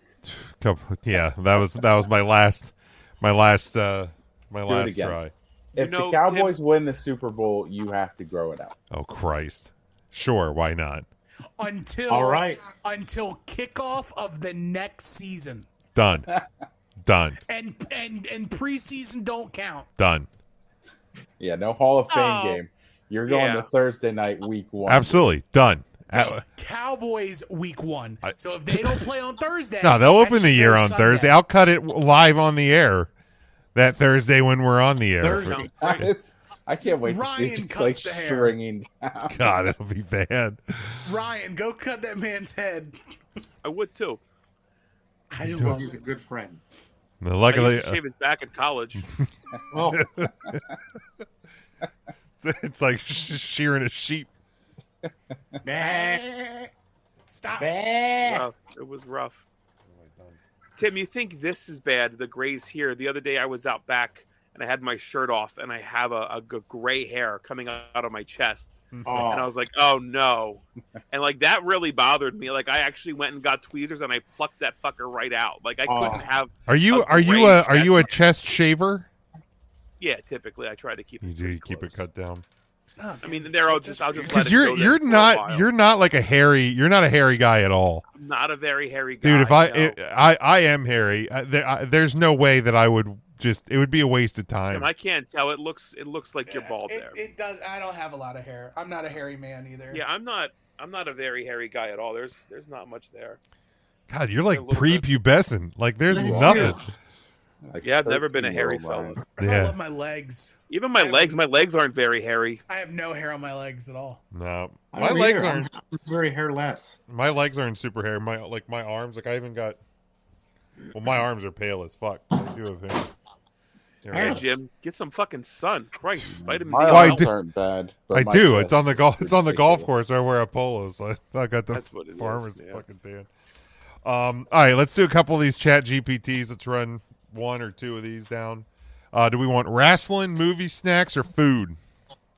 Yeah, that was my last again. try. if know, the Cowboys win the Super Bowl, you have to grow it out. Oh Christ! Sure, why not? Until All right. until kickoff of the next season. Done. And preseason don't count. Done. Yeah, no Hall of Fame Oh. game. You're going Yeah. to Thursday night, week 1. Absolutely done. Cowboys week 1. So if they don't play on Thursday, No, they'll that open the shit year goes on Sunday. Thursday. I'll cut it live on the air that Thursday when we're on the air. Thursday. I can't wait to see Ryan it just like cuts the hair. stringing down. God, it'll be bad. Ryan, go cut that man's head. I would too. I just love he's a good friend. No, I luckily, used to shave his back in college. Oh, it's like shearing a sheep. Stop. Rough. It was rough. Tim, you think this is bad? The grays here. The other day I was out back and I had my shirt off and I have a gray hair coming out of my chest. And I was like, oh no. And like that really bothered me. Like I actually went and got tweezers and I plucked that fucker right out. Like I couldn't have. Are you a chest shaver? Yeah, typically I try to keep it. You do keep it cut down. Oh, I mean, I'll just let Because it go you're not like a hairy. You're not a hairy guy at all. I'm not a very hairy guy. Dude, if I am hairy, there's no way that I would just. It would be a waste of time. I can't tell. It looks like you're bald there. It does. I don't have a lot of hair. I'm not a hairy man either. Yeah, I'm not a very hairy guy at all. There's not much there. God, you're like prepubescent. Like there's nothing. Like Yeah, I've never been a hairy fella. I love my legs. Even my legs aren't very hairy. I have no hair on my legs at all. No, I my don't legs either. aren't. I'm very hairless. My legs aren't super hairy. My arms. Like I even got. Well, my arms are pale as fuck. I do have hair. Yeah, Jim, get some fucking sun. Christ, vitamin My D. arms aren't bad. But I my do. chest It's on the golf. It's on the golf ridiculous. course. I wear a polo, so I got the That's what it is, farmer's yeah. fucking tan. All right, let's do a couple of these chat GPTs. Let's run one or two of these down. Do we want wrestling, movie snacks, or food?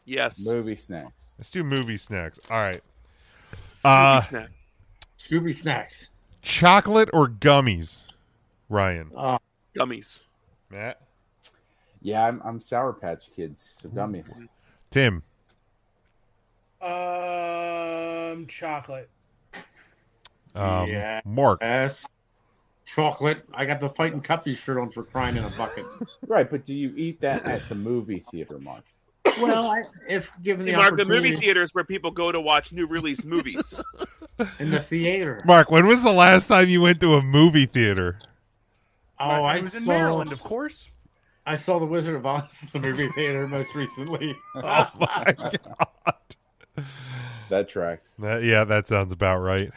Yes. Movie snacks. Let's do movie snacks. All right. Snack. Scooby snacks. Chocolate or gummies, Ryan? Gummies. Matt? Yeah, I'm Sour Patch Kids, so gummies. Tim? Chocolate. Yeah. Mark? Yes. Chocolate. I got the Fighting Cuppies shirt on for crying in a bucket. Right, but do you eat that at the movie theater, Mark? Well, if given the Mark, the opportunity, movie theater is where people go to watch new release movies. in the theater. Mark, when was the last time you went to a movie theater? Oh, I was in Maryland, of course. I saw The Wizard of Oz at the movie theater most recently. Oh my god. That tracks. Yeah, that sounds about right.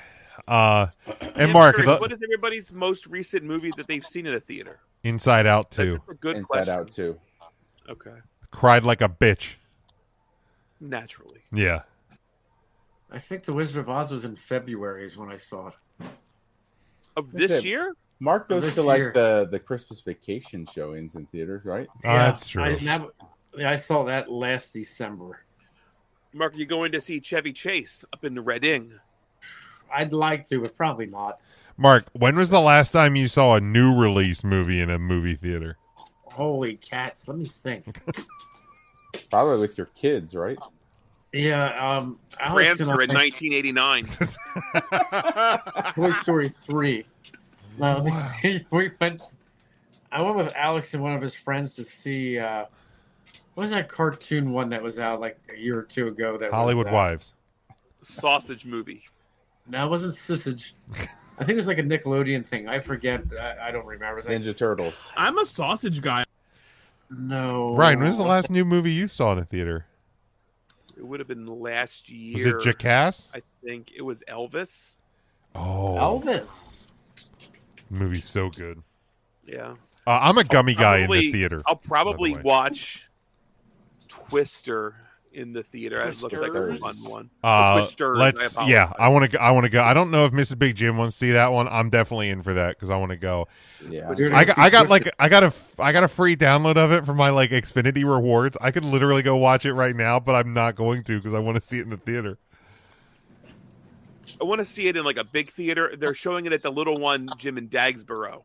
And I'm Mark, curious, what is everybody's most recent movie that they've seen in a theater? Inside Out 2. That's a good Inside question. Out too. Okay. Cried like a bitch. Naturally. Yeah. I think The Wizard of Oz was in February is when I saw it. Of That's this it. year? Mark goes This to like year. the Christmas vacation showings in theaters, right? Oh, that's true. I saw that last December. Mark, are you going to see Chevy Chase up in the Reading? I'd like to, but probably not. Mark, when was the last time you saw a new release movie in a movie theater? Holy cats! Let me think. Probably with your kids, right? Yeah, Alex and Prancer in I- 1989. Toy Story 3. No, let me see. I went with Alex and one of his friends to see. What was that cartoon one that was out like a year or two ago? That Hollywood was, Wives. Sausage movie. No, it wasn't Sausage. I think it was like a Nickelodeon thing. I forget. I don't remember. It was like, Ninja Turtles. I'm a sausage guy. no. Ryan, when was the last new movie you saw in a theater? It would have been last year. Was it Jackass? I think it was Elvis. Oh, Elvis? the movie's so good. Yeah. I'm a gummy guy in the theater. I'll probably by the way. watch Twister in the theater. It looks like a Twisters? fun one. Let's. Twisters, I apologize. Yeah, I want to go. I don't know if Mrs. Big Jim wants to see that one. I'm definitely in for that because I want to go. Yeah. Dude, I got a free download of it for my like Xfinity rewards. I could literally go watch it right now, but I'm not going to because I want to see it in the theater. I want to see it in like a big theater. They're showing it at the little one, Jim in Dagsboro,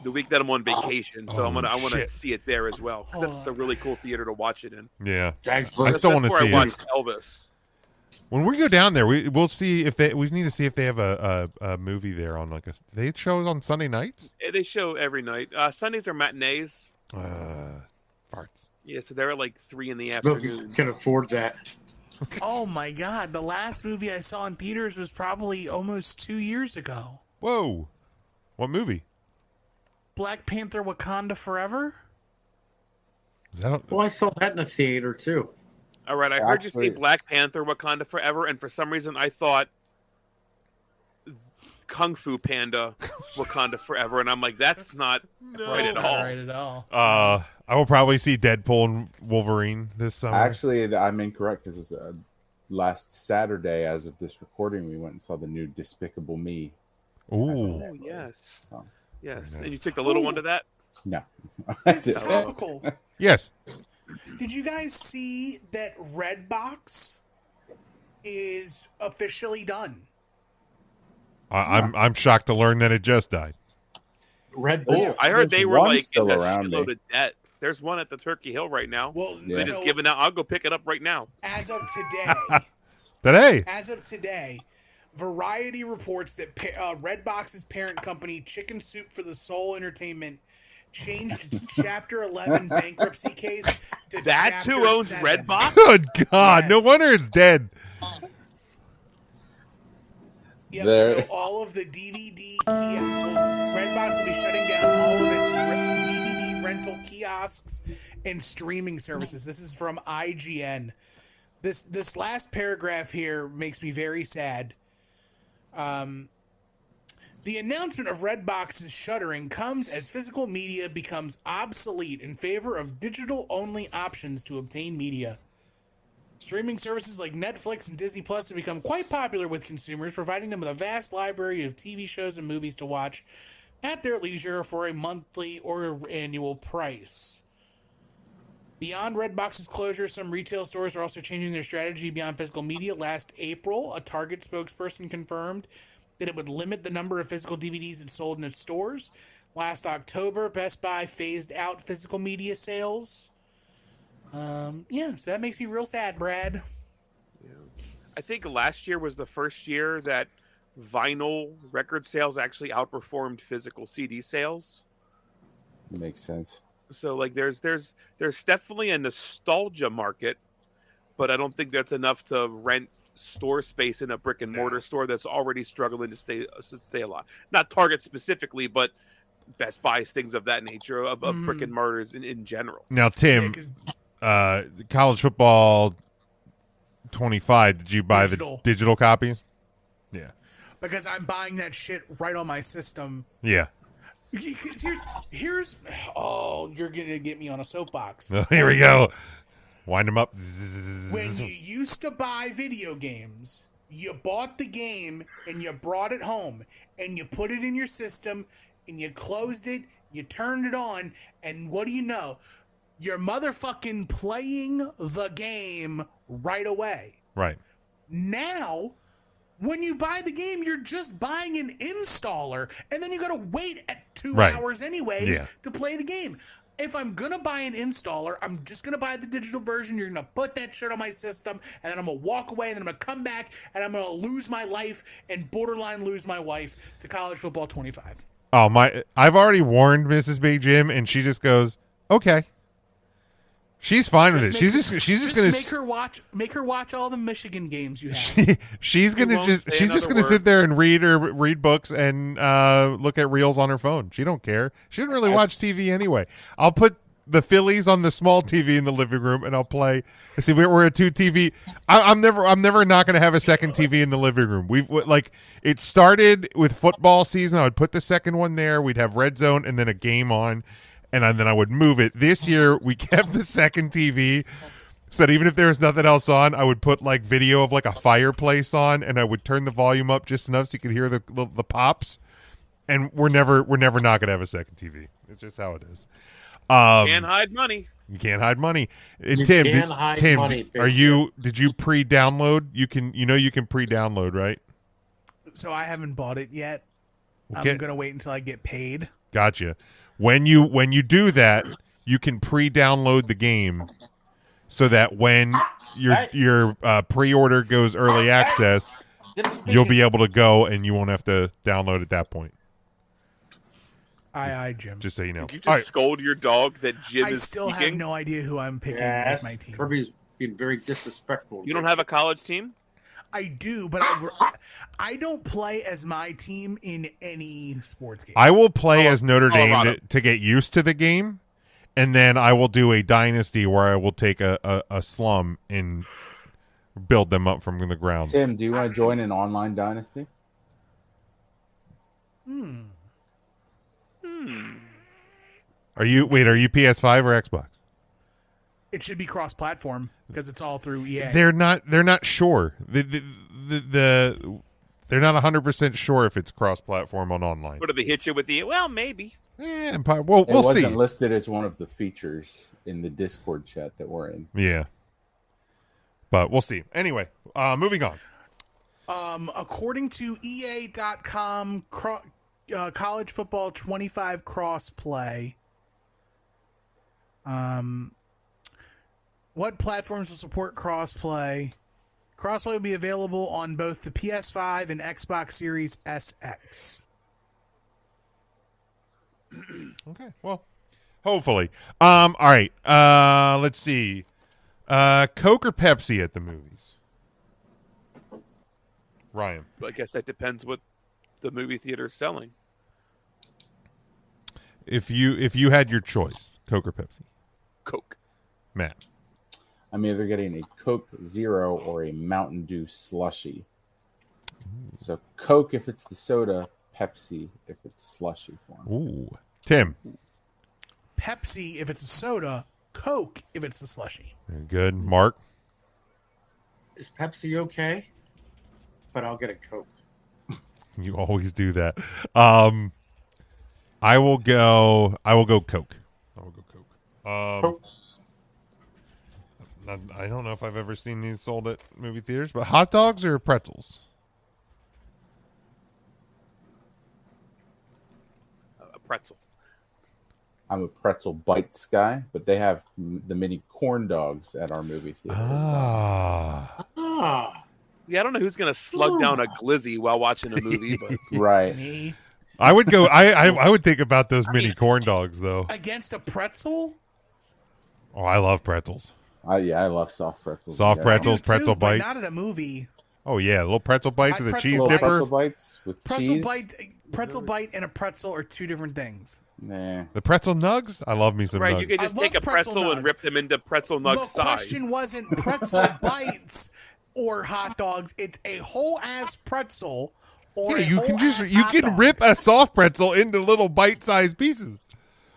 the week that I'm on vacation. So I want to shit. see it there as well because that's a really cool theater to watch it in. Yeah, Dagsboro. I still want to That's where see I it. watched Elvis. When we go down there, we'll see if we need to see if they have a movie there on like they shows on Sunday nights. They show every night. Sundays are matinees. Farts. Yeah, so they're at like 3 in the Look, afternoon. can afford that. Oh my god, the last movie I saw in theaters was probably almost 2 years ago. Whoa, what movie? Black Panther Wakanda Forever? Is that Well, I saw that in the theater too. All right, I heard you Actually- say Black Panther Wakanda Forever, and for some reason I thought Kung Fu Panda Wakanda Forever, and I'm like, that's not right That's at not all. right at all. I will probably see Deadpool and Wolverine this summer. Actually, I'm incorrect because last Saturday, as of this recording, we went and saw the new Despicable Me. Ooh, Oh, yes. So, Yes. Nice. And you took the little one to that? no. This is topical. yes. Did you guys see that Redbox is officially done. I'm shocked to learn that it just died. Red Bull. I heard There's they were one like in still a around shitload me. of debt. There's one at the Turkey Hill right now. Well, Yeah. They just so giving out. I'll go pick it up right now. as of today, Today, Variety reports that Redbox's parent company, Chicken Soup for the Soul Entertainment, changed its Chapter 11 bankruptcy case to That's Chapter who owns 7. Redbox. good God, no Yes. wonder it's dead. Yep, There- so all of the Redbox will be shutting down all of its DVD rental kiosks and streaming services. This is from IGN. This last paragraph here makes me very sad. The announcement of Redbox's shuttering comes as physical media becomes obsolete in favor of digital-only options to obtain media. Streaming services like Netflix and Disney Plus have become quite popular with consumers, providing them with a vast library of TV shows and movies to watch at their leisure for a monthly or annual price. Beyond Redbox's closure, some retail stores are also changing their strategy beyond physical media. Last April, a Target spokesperson confirmed that it would limit the number of physical DVDs it sold in its stores. Last October, Best Buy phased out physical media sales. So that makes me real sad, Brad. I think last year was the first year that vinyl record sales actually outperformed physical CD sales. Makes sense. So like there's definitely a nostalgia market, but I don't think that's enough to rent store space in a brick and mortar store that's already struggling to stay alive. Not Target specifically, but Best Buys, things of that nature, of brick and mortars in general. Now, Tim, college football 25. Did you buy Digital. the digital copies? Yeah. Because I'm buying that shit right on my system. Yeah. Here's you're gonna get me on a soapbox. Here we go. Wind them up. When you used to buy video games, you bought the game and you brought it home and you put it in your system and you closed it, you turned it on, and what do you know? You're motherfucking playing the game right away. Right. Now, when you buy the game, you're just buying an installer, and then you got to wait at 2 hours anyways to play the game. If I'm going to buy an installer, I'm just going to buy the digital version. You're going to put that shit on my system, and then I'm going to walk away, and then I'm going to come back, and I'm going to lose my life and borderline lose my wife to college football 25. Oh, I've already warned Mrs. Big Jim, and she just goes, okay. She's fine with it. She's just gonna make her watch all the Michigan games you have. she's just gonna sit there and read books and look at reels on her phone. She don't care. She doesn't really watch TV anyway. I'll put the Phillies on the small TV in the living room and I'll play. See, we're a 2 TV. I'm never not gonna have a second TV in the living room. It started with football season. I would put the second one there. We'd have Red Zone and then a game on. And then I would move it. This year, we kept the second TV so that even if there was nothing else on, I would put like video of like a fireplace on, and I would turn the volume up just enough so you could hear the pops. And we're never not gonna have a second TV. It's just how it is. Can't hide money. You can't hide money. Can't hide money, Did you pre-download? You can pre-download, right? So I haven't bought it yet. Okay. I'm gonna wait until I get paid. Gotcha. When you do that, you can pre-download the game so that when your pre-order goes early access, you'll be able to go and you won't have to download at that point. Aye, Jim. Just so you know. Did you just scold your dog that Jim I is still speaking? have no idea who I'm picking as my team. Kirby's being very disrespectful. You don't have a college team? I do, but I don't play as my team in any sports game. I will play as Notre Dame Colorado. to get used to the game, and then I will do a dynasty where I will take a slum and build them up from the ground. Tim, do you want to join an online dynasty? Are you PS5 or Xbox? It should be cross-platform because it's all through EA. They're not sure. They're not 100% sure if it's cross-platform on online. What do they hit you with the? Well, maybe. We'll It see. wasn't listed as one of the features in the Discord chat that we're in. Yeah. But we'll see. Anyway, moving on. According to EA.com, college football 25 crossplay. What platforms will support crossplay? Crossplay will be available on both the PS5 and Xbox Series SX. Okay, well, hopefully. All right. Let's see. Coke or Pepsi at the movies? Ryan. I guess that depends what the movie theater's selling. If you had your choice, Coke or Pepsi? Coke. Matt. I'm either getting a Coke Zero or a Mountain Dew slushy. So Coke if it's the soda, Pepsi if it's slushy form. Ooh. Tim. Pepsi if it's a soda, Coke if it's a slushy. Very good. Mark. Is Pepsi okay? But I'll get a Coke. You always do that. I will go Coke. I will go Coke. Coke. I don't know if I've ever seen these sold at movie theaters, but hot dogs or pretzels? A pretzel. I'm a pretzel bites guy, but they have the mini corn dogs at our movie theater. Ah. Yeah, I don't know who's going to slug down a glizzy while watching a movie, but Right. Me I would go. I would think about those mini corn dogs though. against a pretzel? Oh, I love pretzels. I love soft pretzels. Soft Yeah. pretzels, I do pretzel too, but bites. not at a movie. Oh yeah, little pretzel bites My with a pretzel cheese Little bites- dipper. pretzel bites with cheese. Pretzel bite and a pretzel are two different things. Nah. The pretzel nugs. I love me some right, nugs. you could just I take a love pretzel pretzel and nugs. rip them into pretzel The nug size. question wasn't pretzel bites or hot dogs. It's a whole ass pretzel or Yeah, a you whole can ass just hot dog. rip a soft pretzel into little bite-sized pieces.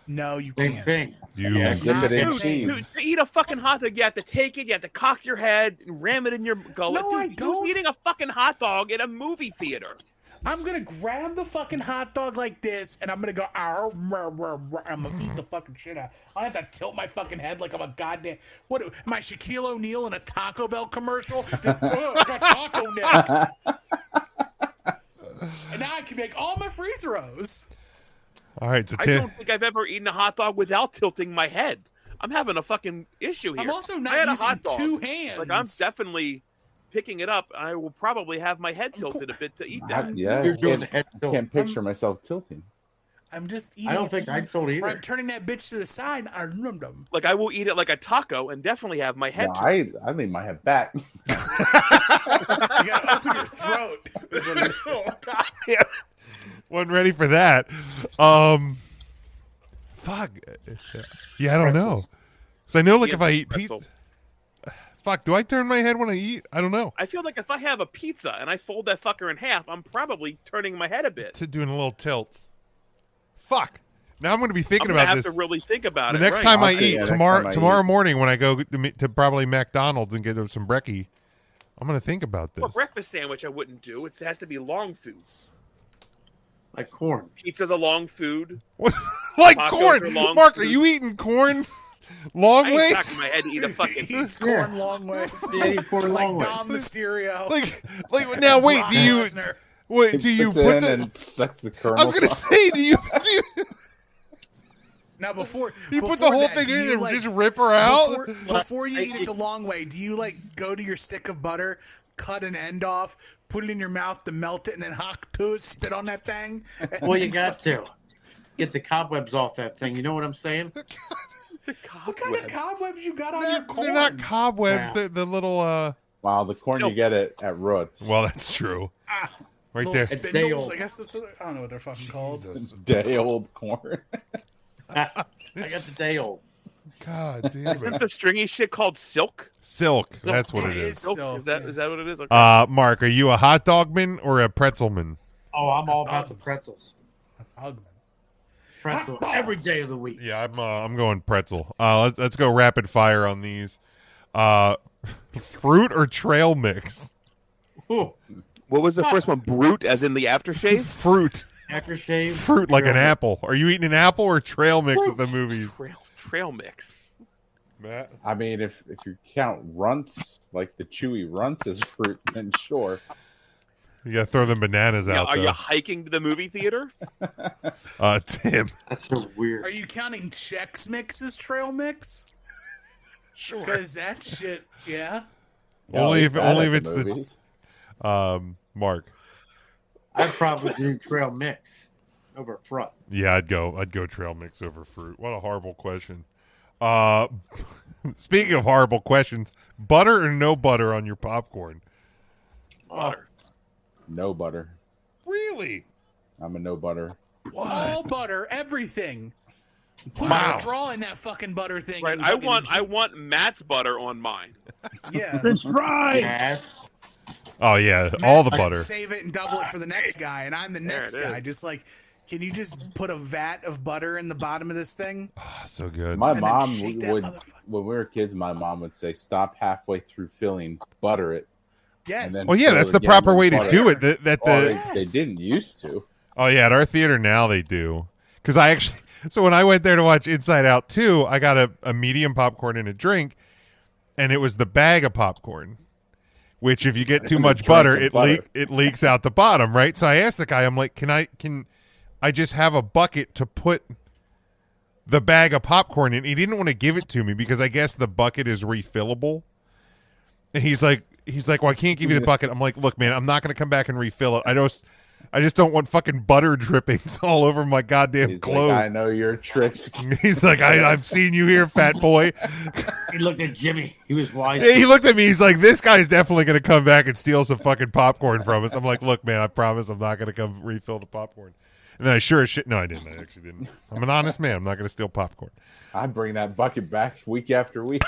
No, you Same can't. thing. You Yeah, It's dip not it in the Dude, same. cheese. to eat a fucking hot dog, you have to take it, you have to cock your head, and ram it in your gullet. No, I Dude, don't. Who's eating a fucking hot dog in a movie theater? I'm gonna grab the fucking hot dog like this, and I'm gonna go. "Arr, rah, rah, rah," I'm gonna eat the fucking shit out. I have to tilt my fucking head like I'm a goddamn. What am I, Shaquille O'Neal in a Taco Bell commercial? I got taco neck, and now I can make all my free throws. all right? So I Tim, don't think I've ever eaten a hot dog without tilting my head. I'm having a fucking issue here. I'm also I not had a using hot dog. two hands. Like, I'm definitely picking it up. I will probably have my head tilted a bit to eat that. Yeah, You're I doing the can't, head I tilt. can't picture myself tilting. I'm just eating. I don't it think I told or either. I'm turning that bitch to the side. Dum. Like, I will eat it like a taco and definitely have my head No, turned. I lean my head back. You gotta open your throat. is what it- oh god, yeah. Wasn't ready for that. Fuck. Yeah, I don't know. Because I know, like, if I eat pizza, Pretzel. fuck, do I turn my head when I eat? I don't know. I feel like if I have a pizza and I fold that fucker in half, I'm probably turning my head a bit. To doing a little tilt. Fuck. Now I'm going to be I'm thinking gonna about have this to really think about the it. next right. time I Okay, eat. yeah, next tomorrow time I tomorrow eat. morning when I go to probably McDonald's and get some brekkie, I'm going to think about For a this. breakfast sandwich, I wouldn't do. It has to be long foods. Like corn. Pizza's a long food. Like Tacos corn. are long Mark, are food. you eating corn long I ain't ways? knocking my head to eat a fucking. Eats corn long ways. Yeah, you corn like long way. Dom Mysterio. Like now wait, Brock do you Lesnar. wait, He do you puts it put in the and sucks the kernel. I was going to say do you Now before you put the before whole that, thing do in you, and like, just rip her out? before you eat it the long way, do you like go to your stick of butter, cut an end off, put it in your mouth to melt it, and then spit on that thing? Well, you got to get the cobwebs off that thing. You know what I'm saying? What kind of cobwebs you got on your corn? They're not cobwebs, Yeah. they're the little Wow, the corn you get it at Roots. well, that's true. Right Little there. It's spindles, day-old. I guess that's what I don't know what they're fucking called. Jesus. Day old corn. I got the day olds. God damn Isn't it. the stringy shit called silk? Silk. That's what it It is. is. Silk? Silk, Is that yeah. is that what it is? Okay. Mark, are you a hot dog man or a pretzelman? Oh, I'm all about the pretzels. Hugman. Pretzel every day of the week. Yeah, I'm going pretzel. Let's go rapid fire on these. Fruit or trail mix? Ooh, What was the first one? Brute, as in the aftershave? Fruit. aftershave. Fruit, like an trail mix. apple. Are you eating an apple or trail mix at the movies? Trail mix. What the fuck? Trail mix. Trail mix. Matt? I mean, if you count runts, like the chewy runts as fruit, then sure. You gotta throw them bananas Yeah, out, are though. you hiking to the movie theater? Tim. That's so weird. Are you counting Chex Mix as trail mix? Sure. Because that shit, yeah. Only if it's movies. Mark. I'd probably do trail mix over front. Yeah, I'd go trail mix over fruit. What a horrible question. Speaking of horrible questions, butter or no butter on your popcorn? Butter. No butter. Really? I'm a no butter. All butter, everything. Put Wow. a straw in that fucking butter thing. Right. and I fucking- want Matt's butter on mine. Yeah. Yes. Oh yeah, all the Matt, butter. Save it and double it for the next guy, and I'm the There next it guy. is. Just like, can you just put a vat of butter in the bottom of this thing? Ah, so good. My And then mom shake that would, motherfucker. when we were kids, my mom would say, "Stop halfway through filling, butter it." Yes. then Well, yeah, fill that's it the again proper with way to butter. do it. That Oh, the they Yes. didn't used to. Oh yeah, at our theater now they do. Because I actually, so when I went there to watch Inside Out 2, I got a medium popcorn and a drink, and it was the bag of popcorn. Which, if you get too And a much drink butter, of it butter. it leaks out the bottom, right? So I asked the guy, I'm like, can I just have a bucket to put the bag of popcorn in? He didn't want to give it to me because I guess the bucket is refillable. And he's like, well, I can't give you the bucket. I'm like, look, man, I'm not going to come back and refill it. I just don't want fucking butter drippings all over my goddamn He's clothes. like, I know your tricks. He's like, I've seen you here, fat boy. He looked at Jimmy. He was wise. He looked at me. He's like, this guy's definitely going to come back and steal some fucking popcorn from us. I'm like, look, man, I promise I'm not going to come refill the popcorn. And then I sure as shit. No, I didn't. I actually didn't. I'm an honest man. I'm not going to steal popcorn. I bring that bucket back week after week.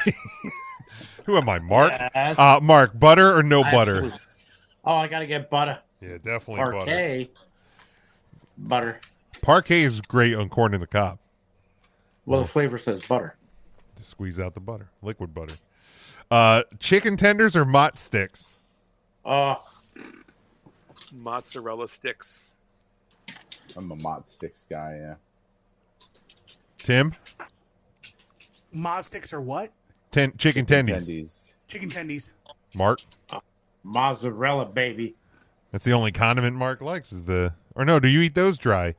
Who am I, Mark? Yes. Mark, butter or no butter? Absolutely. Oh, I gotta get butter. Yeah, definitely butter. Parquet. Butter. Parquet is great on corn in the cob. Well, the flavor says butter. To squeeze out the butter, liquid butter. Chicken tenders or mott sticks? Mozzarella sticks. I'm a Mott Sticks guy, yeah. Tim, Moz sticks or what? chicken tendies. Tendies. Chicken tendies. Mark, Mozzarella, baby. that's the only condiment Mark likes. Or no? Do you eat those dry?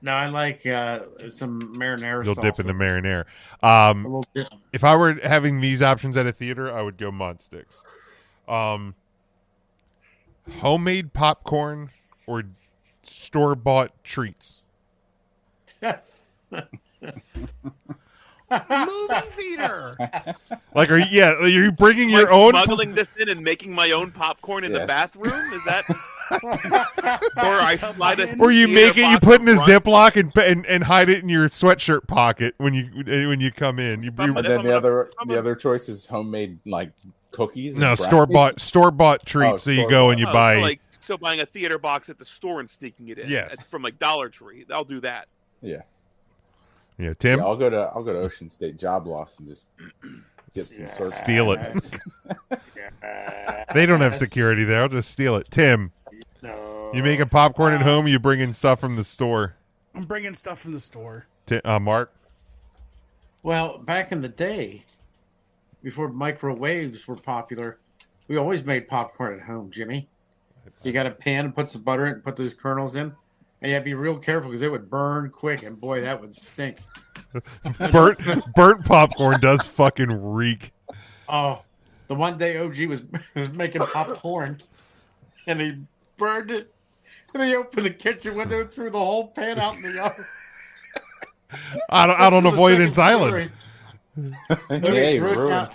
No, I like some marinara You'll sauce. dip in the with marinara. a little bit. If I were having these options at a theater, I would go mud sticks. Homemade popcorn or store-bought treats? Movie theater. Like, are you bringing Am I your own? smuggling this in and making my own popcorn in the Yes. bathroom? Is that? Or I slide it. Or you in make a it, you box put in a of runs? Ziploc and hide it in your sweatshirt pocket when you come in. And If then I'm the other choice is homemade like cookies. No, and store bought treats. Oh, So you go and you Oh, buy. so like still buying a theater box at the store and sneaking it in. Yes. It's from like Dollar Tree. I'll do that. Yeah. Yeah, Tim, Yeah, I'll go to Ocean State Job Loss and just get some sort of steal it. They don't have security there. I'll just steal it. Tim, No. you making popcorn at home? Or you bringing stuff from the store? I'm bringing stuff from the store. Mark, Well, back in the day, before microwaves were popular, we always made popcorn at home, Jimmy. You got a pan and put some butter in it and put those kernels in. And you had to be real careful because it would burn quick, and boy, that would stink. burnt popcorn does fucking reek. Oh, the one day OG was making popcorn, and he burned it, and he opened the kitchen window and threw the whole pan out in the yard. Out on This is the Avoidance second Island. story. Hey, he, threw it ruined. down,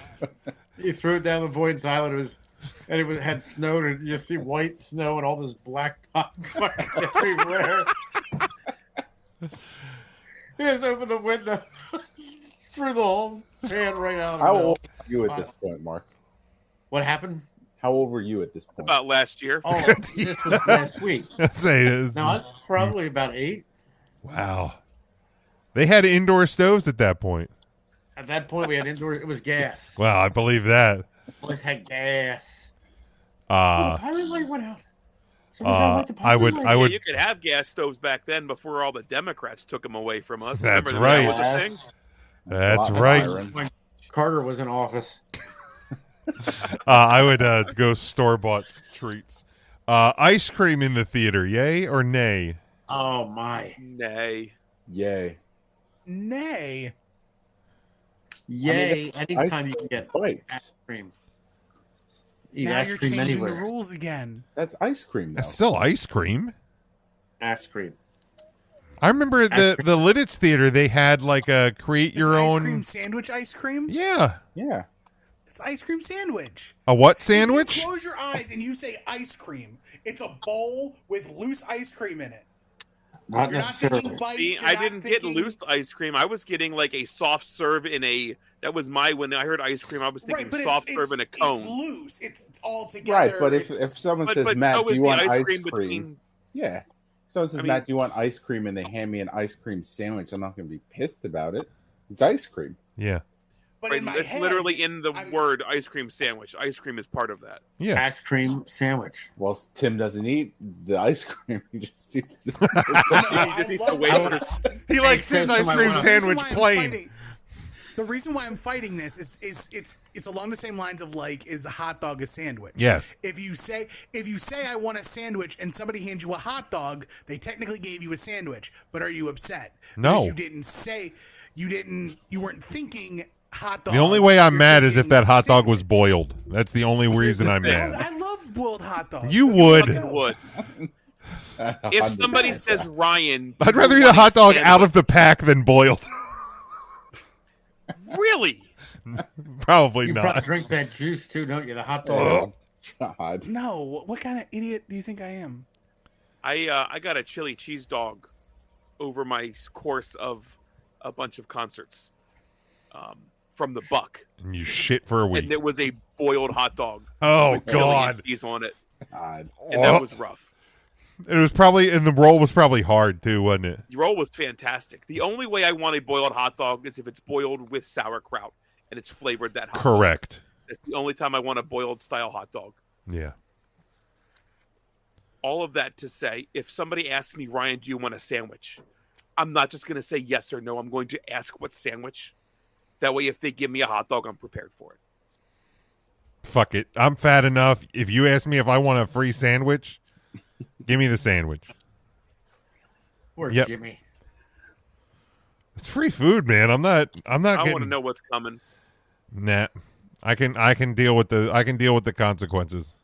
he threw it down the Avoidance Island. It had snowed, and you see white snow and all this black popcorn everywhere. He just opened the window, threw the whole pan right out. How old were you at this point, Mark? What happened? How old were you at this point? About last year. Oh, this was last week. Say this. No, I was probably about 8. Wow. They had indoor stoves at that point. At that point, we had indoor. It was gas. Wow, I believe that. Always had gas. The pilot light went out. Somebody gotta light the I pilot would- light. I would- You could have gas stoves back then before all the Democrats took them away from us. That's Remember right. That was a thing? That's Lot of right. iron. Carter was in office. I would go store-bought treats. Ice cream in the theater, yay or nay? Oh my! Nay. Yay. Nay. Yay! Anytime you can get Bites. ice cream, eat Now ice you're cream changing anywhere. the rules again. That's ice cream, though. That's still ice cream. Ice cream. I remember the Lidditz Theater, they had like a create your Is own... ice cream sandwich ice cream? Yeah. Yeah. It's ice cream sandwich. A what If sandwich? you close your eyes and you say ice cream, it's a bowl with loose ice cream in it. Not You're not thinking necessarily. bites. See, you're I not didn't get thinking- loose ice cream. I was getting like a soft serve in a. That was when I heard ice cream, I was thinking Right, but soft serve in a cone. It's loose. It's all together. Right, but if It's- someone but says, but Matt, so do is you the want ice ice cream cream? between. Yeah. If someone says, I mean- Matt, do you want ice cream? And they hand me an ice cream sandwich, I'm not going to be pissed about it. It's ice cream. Yeah. but Right, in my it's head, literally in the I'm- word ice cream sandwich. Ice cream is part of that. Yeah. Ice cream sandwich. Well, Tim doesn't eat the ice cream. He just eats the... No, He just I needs to love wait that. for his. He likes Hey, his so ice my cream one- sandwich The reason why I'm plain. fighting- The reason why I'm fighting this is it's along the same lines of like, is a hot dog a sandwich? Yes. If you say I want a sandwich and somebody hands you a hot dog, they technically gave you a sandwich. But are you upset? No. Because you didn't say you weren't thinking hot dog. The only way I'm You're mad is if thinking that hot dog was sandwich. boiled. That's the only reason I'm thing. mad. I love boiled hot dogs. You That's would. fucking Would. If somebody says Ryan, I'd do rather you eat a want hot dog sandwich? out of the pack than boiled. Really? Probably You not. probably drink that juice too, don't you? The hot dog. Oh, God. No, what kind of idiot do you think I am? I got a chili cheese dog over my course of a bunch of concerts from the Buck, And you shit for a and week. it was a boiled hot dog. Oh with chili and God! cheese on it, God. and that was rough. It was probably, and the roll was probably hard too, wasn't it? The roll was fantastic. The only way I want a boiled hot dog is if it's boiled with sauerkraut and it's flavored that hot dog. Correct. That's the only time I want a boiled style hot dog. Yeah. All of that to say, if somebody asks me, Ryan, do you want a sandwich? I'm not just going to say yes or no. I'm going to ask what sandwich. That way, if they give me a hot dog, I'm prepared for it. Fuck it. I'm fat enough. If you ask me if I want a free sandwich, give me the sandwich. Where's Yep. Jimmy? It's free food, man. I'm not I want to getting. know what's coming. Nah. I can deal with the consequences.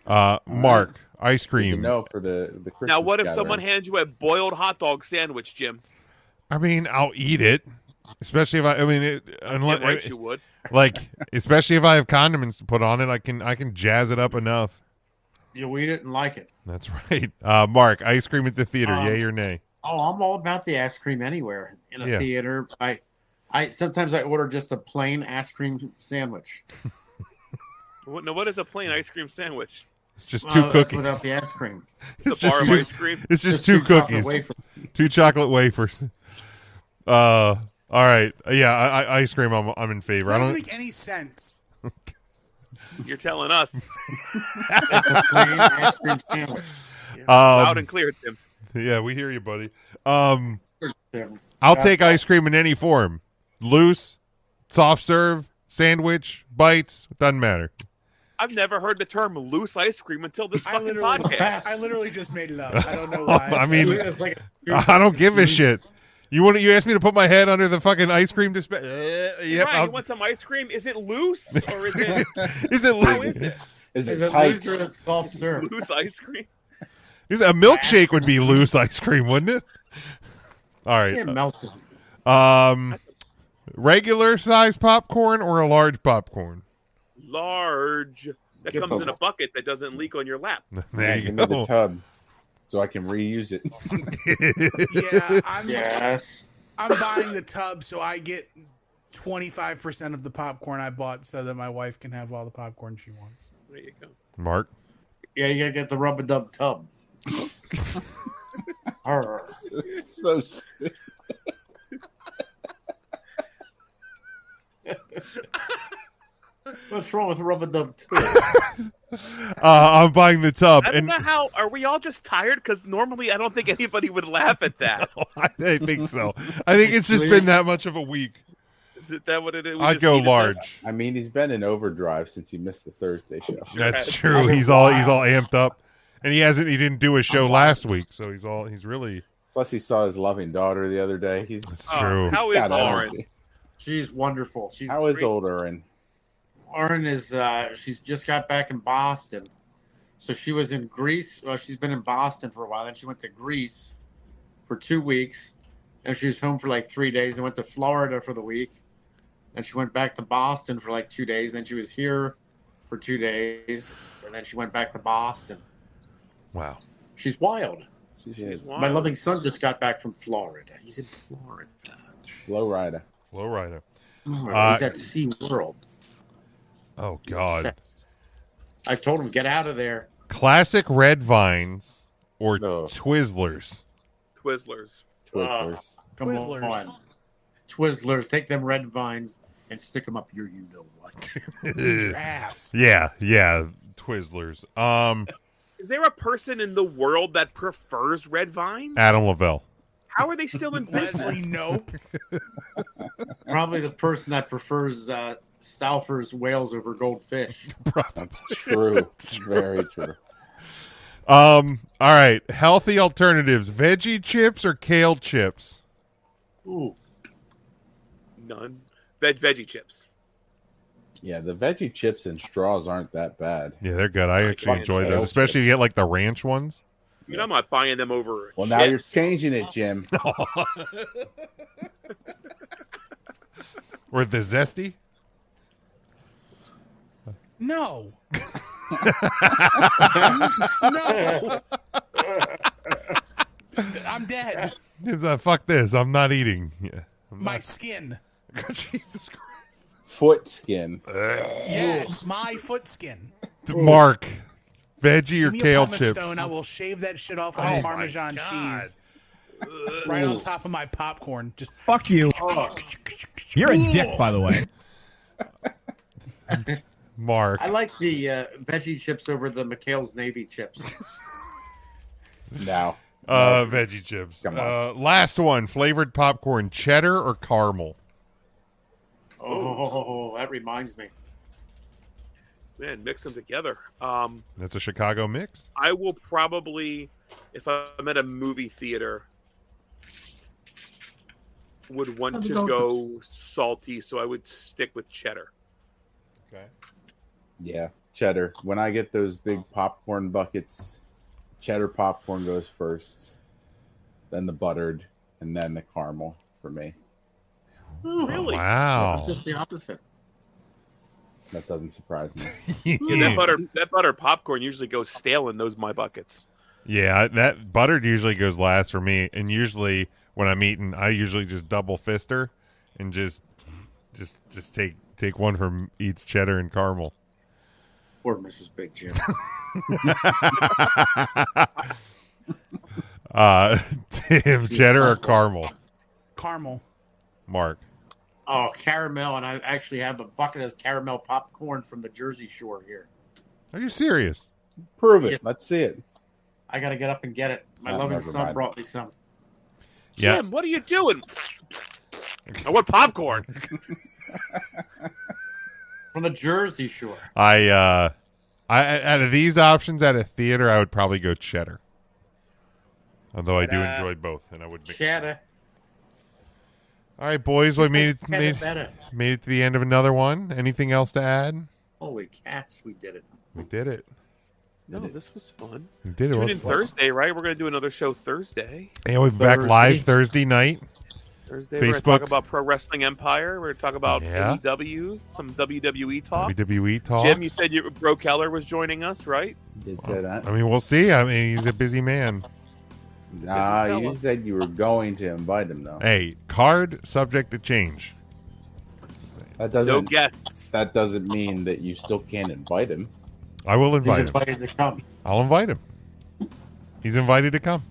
Mark, ice You cream. know, for the Christmas Now, what if gathering. someone hands you a boiled hot dog sandwich, Jim? I mean, I'll eat it, especially if unless Yeah, right, you would. like, especially if I have condiments to put on it, I can jazz it up enough. You'll eat it and like it. That's right. Mark, ice cream at the theater, yay or nay? Oh, I'm all about the ice cream anywhere in a Yeah. theater. I sometimes I order just a plain ice cream sandwich. What is a plain ice cream sandwich? It's just Well, two that's cookies. without the ice cream. It's A bar just of two. ice cream? It's just Just two chocolate cookies. wafer. 2 chocolate wafers. All right. Yeah, ice cream. I'm in favor. That I doesn't don't. make any sense. You're telling us. It's a plain ice cream sandwich. Loud and clear, Tim. Yeah, we hear you, buddy. Yeah. I'll take ice cream in any form. Loose, soft serve, sandwich, bites. Doesn't matter. I've never heard the term loose ice cream until this I fucking literally, podcast. I literally just made it up. I don't know why. I mean, It's like I don't give a shit. You asked me to put my head under the fucking ice cream dispenser. Yep. Ryan, you want some ice cream? Is it loose or is it Is it how loose? is it? Is Is it it tight? loose or is it soft serve? Loose ice cream? A milkshake would be loose ice cream, wouldn't it? All right. It melted. Regular size popcorn or a large popcorn? Large. That Get comes the- in a bucket that doesn't leak on your lap. There Give you me the go. tub so I can reuse it. Yeah, I'm Yes. buying the tub so I get 25% of the popcorn I bought so that my wife can have all the popcorn she wants. There you go. Mark. Yeah, you gotta get the rubber dub tub. Arr. So stupid. What's wrong with rubber dub too? I'm buying the tub, I don't and know how. Are we all just tired? Because normally I don't think anybody would laugh at that. I think so. I think it's just been that much of a week. Is that what it is? We I'd just go needed this? large. I mean, he's been in overdrive since he missed the Thursday show. That's has. true. He's all amped up, and he didn't do his show last week, so he's really. Plus, he saw his loving daughter the other day. That's Oh, true. how is got Lauren? energy. She's wonderful. She's How is great. old Erin? Lauren is she's just got back in Boston. So she was in Greece. Well, she's been in Boston for a while. Then she went to Greece for 2 weeks. And she was home for like 3 days and went to Florida for the week. And she went back to Boston for like 2 days. Then she was here for 2 days. And then she went back to Boston. Wow. She's wild. She is. wild. My loving son just got back from Florida. He's in Florida. Flow rider. Low rider. He's at Sea World. Oh God. I told him, get out of there. Classic red vines or No. Twizzlers. Twizzlers. Twizzlers. Come Twizzlers. on. Twizzlers. Take them red vines and stick them up your you-know-what. Your ass. Yeah, Twizzlers. Is there a person in the world that prefers red vines? Adam Lavelle. How are they still in business? Leslie, nope. Probably the person that prefers Stauffer's whales over goldfish. That's true. Very true. All right. Healthy alternatives: veggie chips or kale chips. Ooh. None. Veggie chips. Yeah, the veggie chips and straws aren't that bad. Yeah, they're good. I actually enjoy kale those, especially if you get like the ranch ones. You know, I'm not buying them over. Well, chips. now you're changing it, Jim. Or the zesty. No. No. I'm dead. He's like, fuck this. I'm not eating. Yeah. My skin. Jesus Christ. Foot skin. Yes, my foot skin. Mark, veggie or Give me kale a pumice chips? stone, I will shave that shit off with Oh my Parmesan God. cheese. Right on top of my popcorn. Just Fuck you. You're a dick, by the way. Mark. I like the veggie chips over the McHale's Navy chips. Now. Veggie chips. Come on. Last one, flavored popcorn, cheddar or caramel? Oh, that reminds me. Man, mix them together. That's a Chicago mix. I will probably, if I'm at a movie theater, would want to go salty, so I would stick with cheddar. Okay. Yeah, cheddar. When I get those big popcorn buckets, cheddar popcorn goes first, then the buttered, and then the caramel for me. Really? Wow. Just the opposite. That doesn't surprise me. Yeah, that butter popcorn usually goes stale in those my buckets. Yeah, that buttered usually goes last for me, and usually when I'm eating, I usually just double fister and just take one from each cheddar and caramel. Poor Mrs. Big Jim. Tim, cheddar or caramel? caramel. Mark. Oh, caramel, and I actually have a bucket of caramel popcorn from the Jersey Shore here. Are you serious? Prove it. Yes. Let's see it. I got to get up and get it. My Oh, loving never son mind. brought me some. Yeah. Jim, what are you doing? I want popcorn. From the Jersey Shore. I out of these options at a theater, I would probably go cheddar. Although I do enjoy both, and I would mix them. Cheddar. All right, boys, we made it Better. to the end of another one. Anything else to add? Holy cats, we did it. We did it. No, this was fun. We did it. Tune It in was fun. Thursday, right? We're going to do another show Thursday. And we'll be back live Thursday night. Thursday, we're going to Facebook. talk about Pro Wrestling Empire. We're going to talk about Yeah. AEW, some WWE talk. WWE talk. Jim, you said Bro Keller was joining us, right? Did say that. I mean, we'll see. I mean, he's a busy man. Nah, fella. you said you were going to invite him though. Hey, card subject to change. That No doesn't. guests. That doesn't mean that you still can't invite him. I will He's invite him. invited to come. I'll invite him. He's invited to come.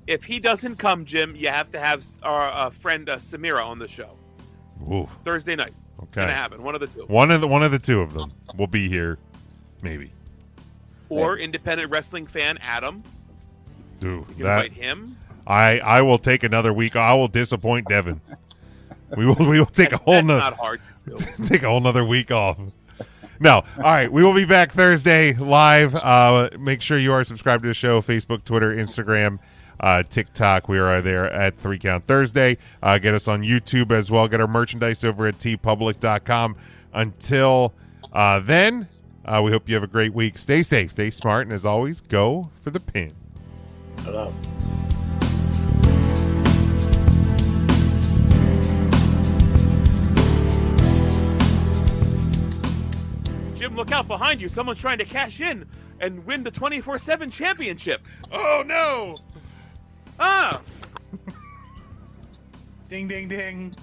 If he doesn't come, Jim, you have to have our friend Samira on the show. Ooh, Thursday night. It's going okay. to happen. One of the two. One of the two of them will be here, maybe. Or independent wrestling fan Adam. Dude, You can that invite him. I will take another week. I will disappoint Devin. We will take a whole That's nother not hard to do. take a whole nother week off. No. All right. We will be back Thursday live. Make sure you are subscribed to the show, Facebook, Twitter, Instagram, TikTok. We are there at 3 Count Thursday. Get us on YouTube as well. Get our merchandise over at tpublic.com. Until then, we hope you have a great week. Stay safe, stay smart, and as always, go for the pin. Hello. Jim, look out behind you. Someone's trying to cash in and win the 24/7 championship. Oh, no. Ah! Ding, ding, ding.